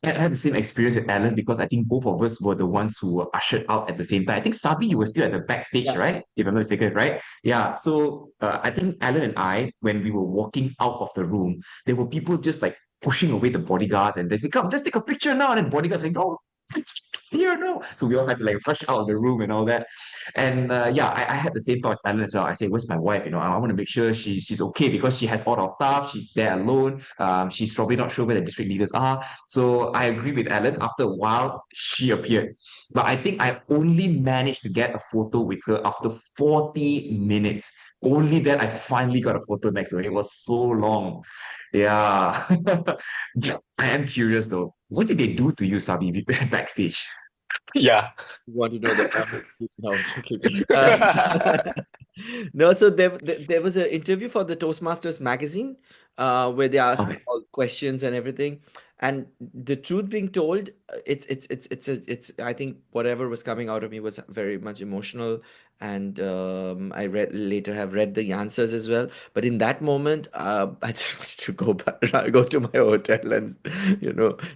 I had the same experience with Alan because I think both of us were the ones who were ushered out at the same time. I think Sabi, you were still at the backstage, Yeah. right? If I'm not mistaken, right? Yeah. So I think Alan and I, when we were walking out of the room, there were people just like pushing away the bodyguards and they said, "Come, let's take a picture now." And then bodyguards like, "No, here, no." So we all had to like rush out of the room and all that. And yeah, I had the same thought as Alan as well. I say, "Where's my wife? I want to make sure she's okay because she has all our stuff. She's there alone. She's probably not sure where the district leaders are." So I agree with Alan. After a while, she appeared. But I think I only managed to get a photo with her after 40 minutes. Only then I finally got a photo next to her. It was so long. Yeah. I am curious though. What did they do to you, Sabi, backstage? Yeah. You want to know the honest truth? No, I'm joking. No, so there was an interview for the Toastmasters magazine, where they asked Okay. all questions and everything. And the truth being told, it's I think whatever was coming out of me was very much emotional, and I read later have read the answers as well. But in that moment, I just wanted to go back, go to my hotel and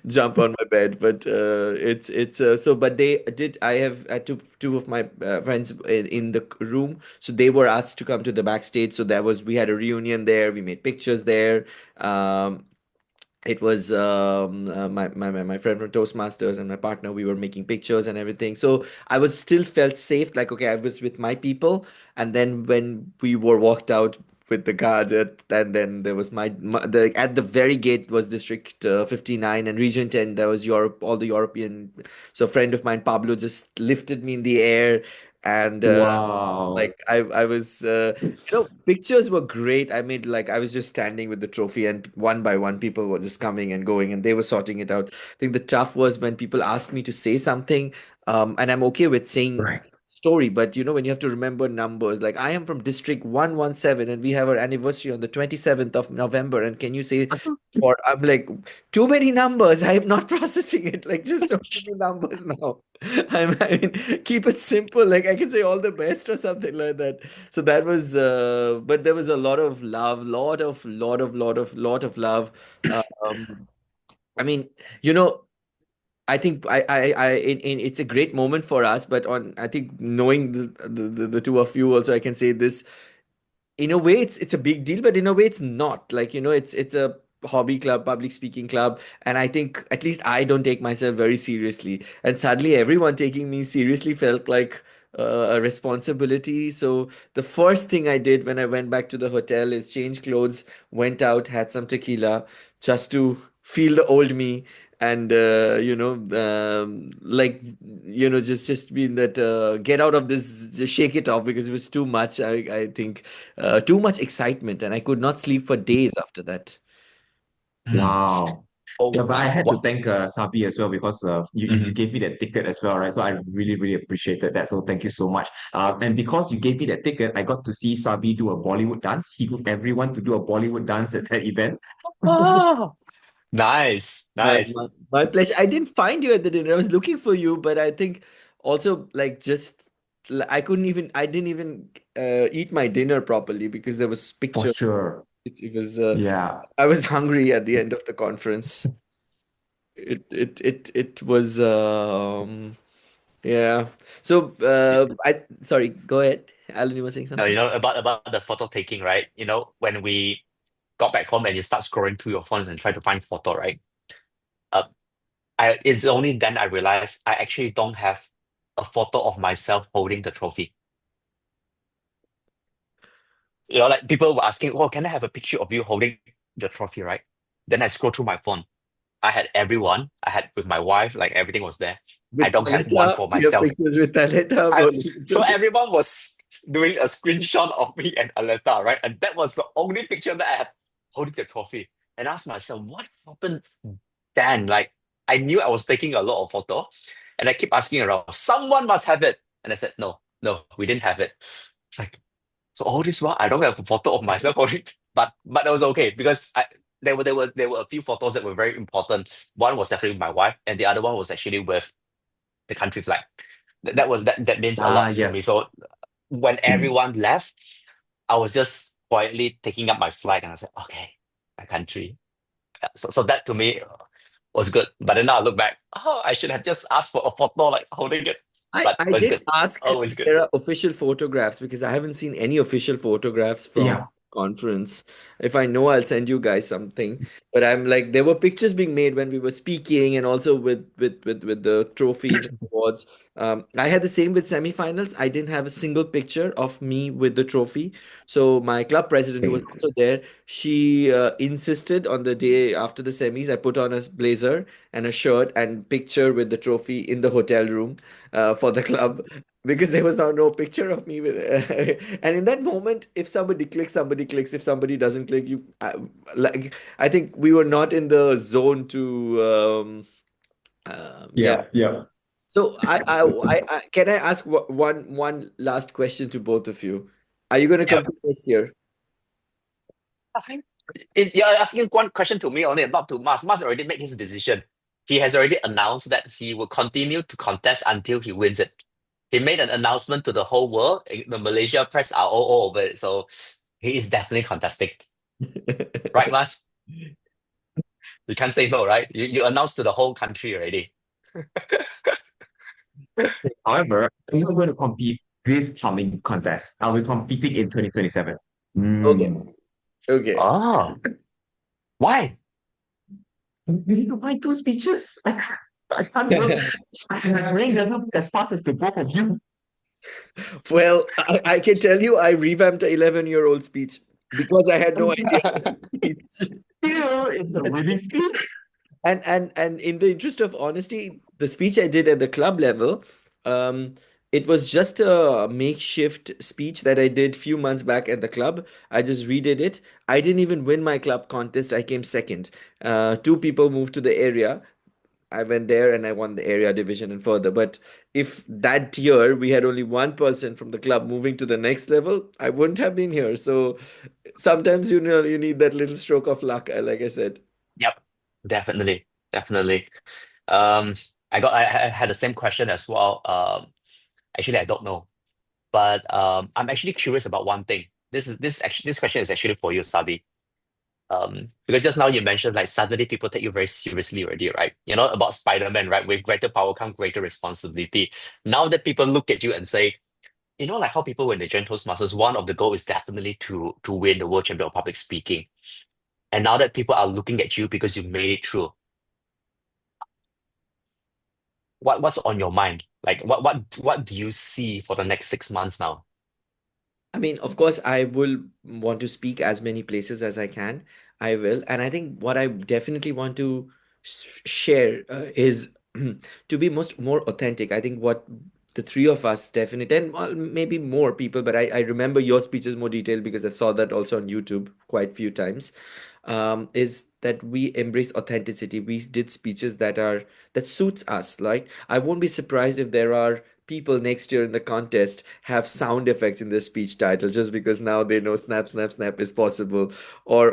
jump on my bed. But it's so. But they did. I took two of my friends in the room, so they were asked to come to the backstage. So we had a reunion there. We made pictures there. It was my friend from Toastmasters and my partner. We were making pictures and everything. So I was still felt safe. Like, okay, I was with my people. And then when we were walked out with the guards, and then there was at the very gate was District 59 and Region 10. There was Europe, all the European. So a friend of mine, Pablo, just lifted me in the air, and Wow. like I was pictures were great. I made like I was just standing with the trophy, and one by one people were just coming and going, and they were sorting it out. I think the tough was when people asked me to say something, and I'm okay with saying Right. story, but when you have to remember numbers, like I am from District 117 and we have our anniversary on the 27th of November, and can you say, or I'm like, too many numbers. I am not processing it. Like, just don't give me numbers now. I mean, keep it simple. Like, I can say all the best or something like that. So that was, but there was a lot of love, lot of love. Um, I mean, you know, I think it's a great moment for us, but I think knowing the two of you also, I can say this in a way it's a big deal, but in a way it's not. Like, it's a hobby club, public speaking club, and I think at least I don't take myself very seriously. And suddenly, everyone taking me seriously felt like a responsibility. So the first thing I did when I went back to the hotel is change clothes, went out, had some tequila, just to feel the old me, and like just being that get out of this, just shake it off, because it was too much. I think too much excitement, and I could not sleep for days after that. Mm. Wow. Yeah, Oh, but I had to what? thank Sabi as well because you Mhm. gave me that ticket as well, right? So I really, really appreciated that. So thank you so much. And because you gave me that ticket, I got to see Sabi do a Bollywood dance. He got everyone to do a Bollywood dance at that event. Oh, nice, nice. My pleasure. I didn't find you at the dinner. I was looking for you, but I think also like just I didn't even eat my dinner properly because there was For picture. sure. It was Yeah. I was hungry at the end of the conference. It was yeah. So I sorry, go ahead. Alan, you were saying You something? know about the photo taking, right? You know, when we got back home and you start scrolling through your phones and try to find photo, right? Uh, it's only then I realized I actually don't have a photo of myself holding the trophy. You know, like people were asking, "Oh, can I have a picture of you holding the trophy?" Right? Then I scroll through my phone. I had everyone. I had with my wife, like everything was there. I With don't have one Talita, for you have myself. pictures with Talita I, holding. so everyone was doing a screenshot of me and Aleta, right? And that was the only picture that I had holding the trophy. And I asked myself, what happened then? Like, I knew I was taking a lot of photo, and I keep asking around, someone must have it. And I said, no, no, we didn't have it. It's like, so all this while I don't have a photo of myself holding, but it was okay because there were a few photos that were very important. One was definitely with my wife, and the other one was actually with the country flag. That means a Ah, lot to me. yes. So when everyone left, I was just quietly taking up my flag and I said, okay, my country. Yeah, so that to me was good. But then now I look back, oh, I should have just asked for a photo like holding it. I But it's did good. ask if Always good. there are official photographs because I haven't seen any official photographs from Yeah. conference. If I know, I'll send you guys something. But I'm like, there were pictures being made when we were speaking, and also with the trophies and awards. I had the same with semifinals. I didn't have a single picture of me with the trophy. So my club president, who was also there, she insisted on the day after the semis, I put on a blazer and a shirt and picture with the trophy in the hotel room for the club, because there was no picture of me with and in that moment, if somebody clicks, somebody clicks. If somebody doesn't click, you like, I think we were not in the zone to yeah. Yeah. Yeah. So I can I ask one last question to both of you? Are you going to Yep. compete next year? You're asking one question to me only, not to Mars. Mars already made his decision. He has already announced that he will continue to contest until he wins it. He made an announcement to the whole world. The Malaysia press are all over it. So he is definitely contesting. Right, Mars? You can't say no, right? You announced to the whole country already. However, I'm not going to compete this coming contest. I'll be competing in 2027. Okay, Mm. okay. Oh, why? You need to write two speeches. I can't work. My brain doesn't as fast as the both of you. Well, I can tell you, I revamped an 11-year-old speech because I had no idea how to speech. Still, it's a That's winning speech. and in the interest of honesty, the speech I did at the club level, um, it was just a makeshift speech that I did few months back at the club. I just redid it. I didn't even win my club contest. I came second. Two people moved to the area. I went there and I won the area division and further. But if that year we had only one person from the club moving to the next level, I wouldn't have been here. So sometimes you need that little stroke of luck, like I said. Yep, definitely, definitely. Um, I had the same question as well. Actually, I don't know, but I'm actually curious about one thing. This question is actually for you, Sabi. Because just now you mentioned like suddenly people take you very seriously already, right? You know about Spider-Man, right? With greater power come greater responsibility. Now that people look at you and say, you know, like how people when they join Toastmasters, one of the goal is definitely to win the world champion of public speaking. And now that people are looking at you because you made it through, what's on your mind? Like what do you see for the next 6 months now? I mean, of course, I will want to speak as many places as I can. I will. And I think what I definitely want to share is to be more authentic. I think what the three of us definitely, and well, maybe more people, but I remember your speeches more detailed because I saw that also on YouTube quite few times. Is that we embrace authenticity. We did speeches that suits us. Like I won't be surprised if there are people next year in the contest have sound effects in their speech title just because now they know snap snap snap is possible, or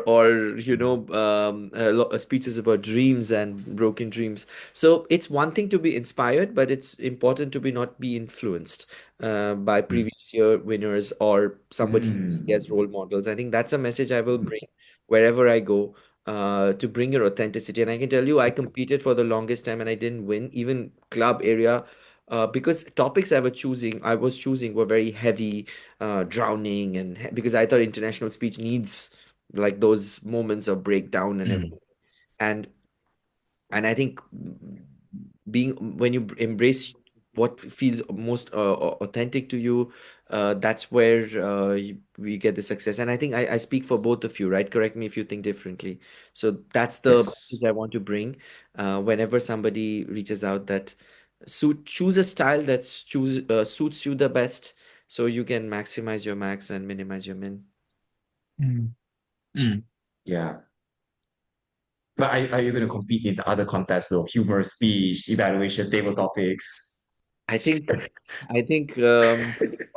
speeches about dreams and broken dreams. So it's one thing to be inspired, but it's important to be not be influenced by previous year winners or somebody you see as role models. I think that's a message I will bring wherever I go, to bring your authenticity. And I can tell you, I competed for the longest time and I didn't win, even club area, because topics I was choosing were very heavy, drowning, and because I thought international speech needs like those moments of breakdown and Mm, everything. And I think being when you embrace what feels most authentic to you, that's where we get the success. And I think I speak for both of you, right? Correct me if you think differently. So that's the Yes. message I want to bring whenever somebody reaches out, that choose a style that suits you the best, so you can maximize your max and minimize your min. mm, mm. Yeah. But are you going to compete in the other contests though? Humor, speech, evaluation, table topics. I think I think the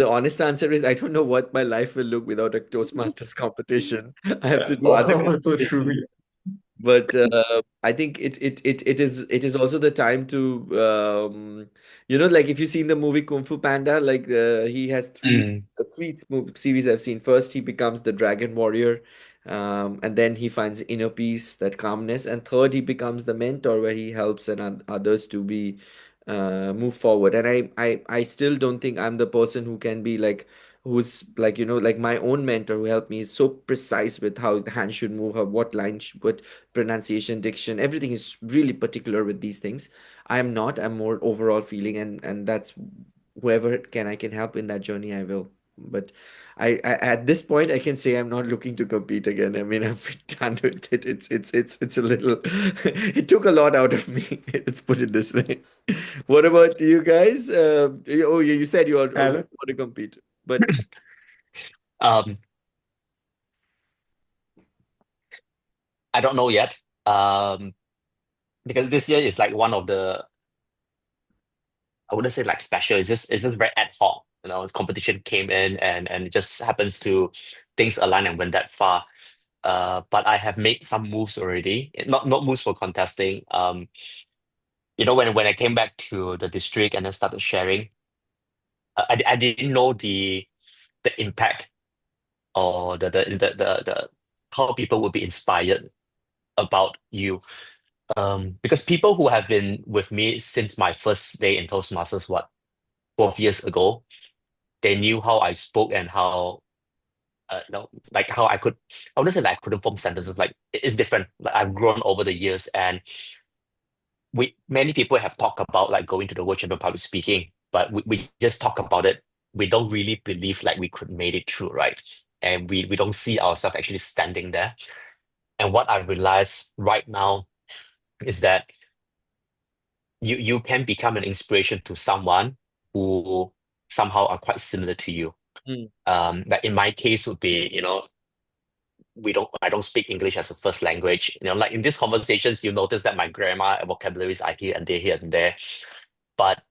honest answer is I don't know what my life will look without a Toastmasters competition. I have to do other Oh, so true. competitions. But I think it is also the time to like if you've seen the movie Kung Fu Panda, like he has Mm. three movie series I've seen. First, he becomes the Dragon Warrior, and then he finds inner peace, that calmness, and third, he becomes the mentor where he helps and others to be move forward. And I still don't think I'm the person who can be like who's like like my own mentor who helped me is so precise with how the hand should move, how what line what pronunciation, diction, everything is really particular with these things. I am not. I'm more overall feeling, and that's whoever I can help in that journey, I will. But I at this point I can say I'm not looking to compete again. I mean, I'm done with it. It's a little it took a lot out of me. Let's put it this way. What about you guys? Oh, you said you all Alan? want to compete, but Um, I don't know yet. Because this year is like one of the, I wouldn't say like special. It's just very ad hoc. Competition came in and it just happens to things align and went that far. But I have made some moves already. Not moves for contesting. When I came back to the district and then started sharing, I didn't know the impact or the how people would be inspired about you. Because people who have been with me since my first day in Toastmasters, 12 years ago, they knew how I spoke and how, like how I wouldn't say like I couldn't form sentences. Like it's different. Like I've grown over the years, and many people have talked about like going to the World Champion Public Speaking, but we just talk about it. We don't really believe like we could made it through, right? And we don't see ourselves actually standing there. And what I realized right now is that you can become an inspiration to someone who somehow are quite similar to you. mm, Like in my case would be, I don't speak English as a first language. Like in these conversations, you notice that my grammar and vocabularies are here and there. But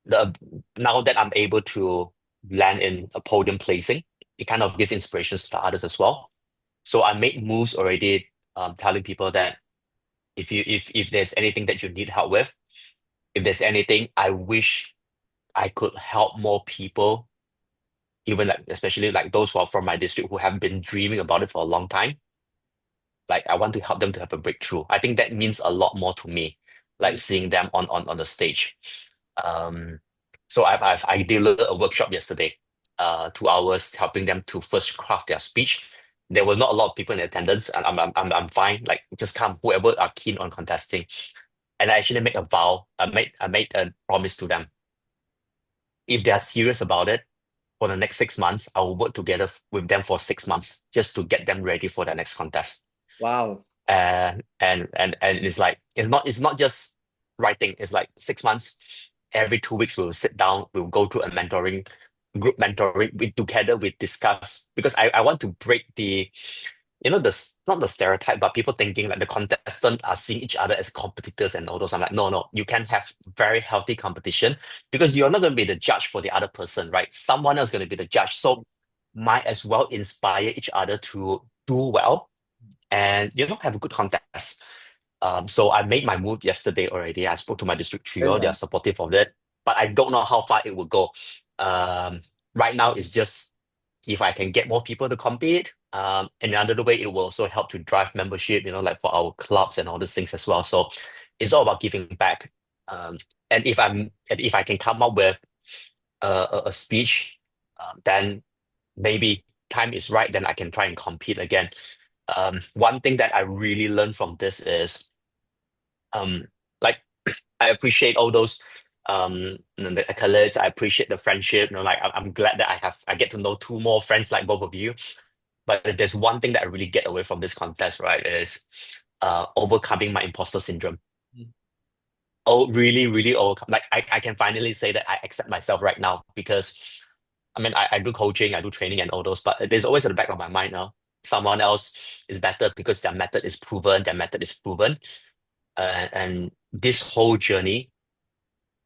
the now that I'm able to land in a podium placing, it kind of gives inspirations to others as well. So I made moves already, telling people that if there's anything that you need help with, if there's anything I wish I could help more people, even like especially like those who are from my district who have been dreaming about it for a long time. Like I want to help them to have a breakthrough. I think that means a lot more to me, like mm, seeing them on the stage. Um, so I delivered a workshop yesterday, 2 hours helping them to first craft their speech. there were not a lot of people in attendance, and I'm fine. Like just come, whoever are keen on contesting. And I actually made a vow. I made a promise to them. If they are serious about it, for the next 6 months, I will work together with them for 6 months just to get them ready for the next contest. Wow. And it's not just writing. It's like 6 months. Every 2 weeks we'll sit down, we'll go through a mentoring group mentoring. Together we discuss, because I want to break the, not the stereotype, but people thinking like the contestants are seeing each other as competitors and all those. I'm like, no, no, you can have very healthy competition, because you're not going to be the judge for the other person, right? Someone else is going to be the judge. So might as well inspire each other to do well and have a good contest. So I made my move yesterday already. I spoke to my district Well trio; they are done. supportive of it, but I don't know how far it will go. Um, right now, it's just if I can get more people to compete. And another way, it will also help to drive membership. Like for our clubs and all these things as well. So it's all about giving back. Um, and if I can come up with a speech, then maybe time is right. Then I can try and compete again. One thing that I really learned from this is, um, like I appreciate all those, the accolades. I appreciate the friendship. Like I'm glad that I get to know two more friends like both of you. But if there's one thing that I really get away from this contest, right, is overcoming my imposter syndrome. Mm. Oh, really, really overcome. Like I can finally say that I accept myself right now, because I mean, I do coaching, I do training and all those, but there's always at the back of my mind now. Someone else is better because their method is proven. And this whole journey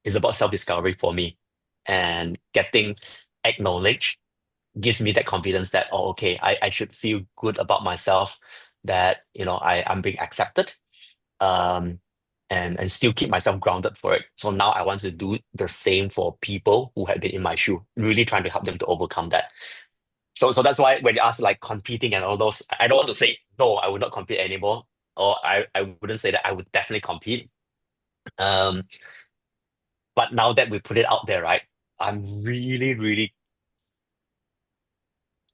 is about self-discovery for me. And getting acknowledged gives me that confidence that, oh, okay, I should feel good about myself, that, I'm being accepted, um, and still keep myself grounded for it. So now I want to do the same for people who have been in my shoe, really trying to help them to overcome that. So that's why when you ask like competing and all those, I don't want to say no, I would not compete anymore, or I wouldn't say that I would definitely compete. Um, but now that we put it out there, right, I'm really, really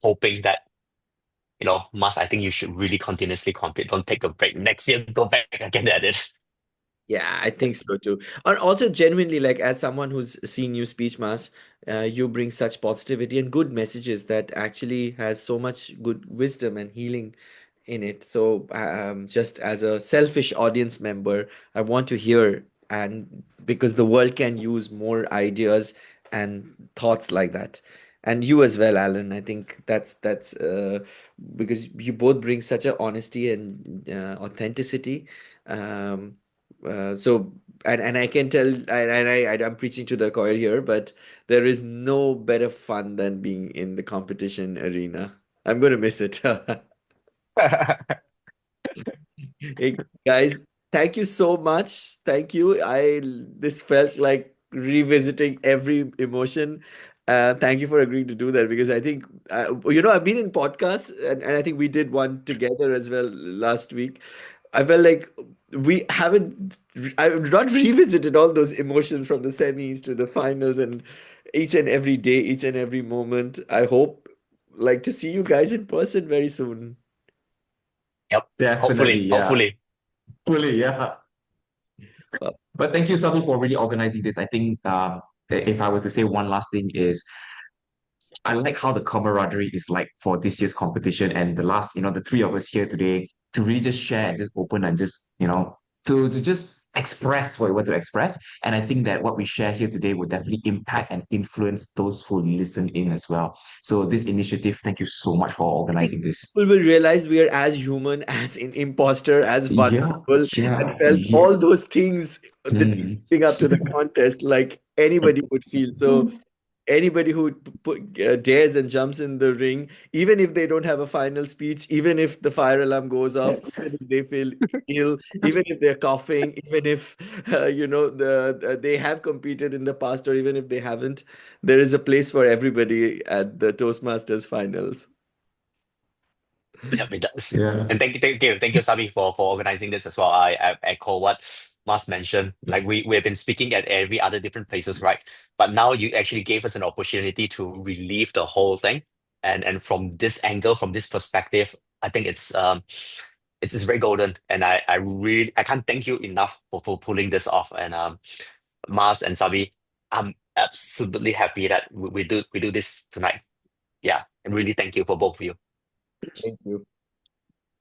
hoping that, Mas, I think you should really continuously compete. Don't take a break. Next year, go back again at it. Yeah, I think so too. And also, genuinely, like as someone who's seen you speech mass, you bring such positivity and good messages that actually has so much good wisdom and healing in it. So, just as a selfish audience member, I want to hear, and because the world can use more ideas and thoughts like that. And you as well, Alan. I think that's because you both bring such a honesty and authenticity. Um, so and I can tell, I'm preaching to the choir here, but there is no better fun than being in the competition arena. I'm going to miss it. Hey, guys, thank you so much. Thank you. This felt like revisiting every emotion. Thank you for agreeing to do that, because I think I've been in podcasts, and I think we did one together as well last week. I felt like we haven't I've not revisited all those emotions from the semis to the finals, and each and every day, each and every moment. I hope like to see you guys in person very soon. Yep. Definitely, Hopefully, yeah. hopefully. Fully, yeah. Well, But thank you, Sabi, for really organizing this. I think if I were to say one last thing is I like how the camaraderie is like for this year's competition, and the last, the three of us here today to really just share and just open and just, to just express what we want to express. And I think that what we share here today will definitely impact and influence those who listen in as well. So this initiative, thank you so much for I think organizing this. people will realize we are as human, as in imposter, as Yeah, vulnerable, and yeah, felt yeah. all those things Mm. leading up to the contest like anybody would feel. So anybody who dares and jumps in the ring, even if they don't have a final speech, even if the fire alarm goes off, Yes. even if they feel ill, even if they're coughing, even if they have competed in the past, or even if they haven't, there is a place for everybody at the Toastmasters finals. Yep, it does. Yeah. And thank you, Sabi, for organizing this as well. I echo what Mas mentioned. Like we have been speaking at every other different places, right? But now you actually gave us an opportunity to relive the whole thing. and from this angle, from this perspective, I think it's very golden, and I can't thank you enough for pulling this off. And Mars and Sabi, I'm absolutely happy that we do this tonight. Yeah, and really thank you for both of you. Thank you.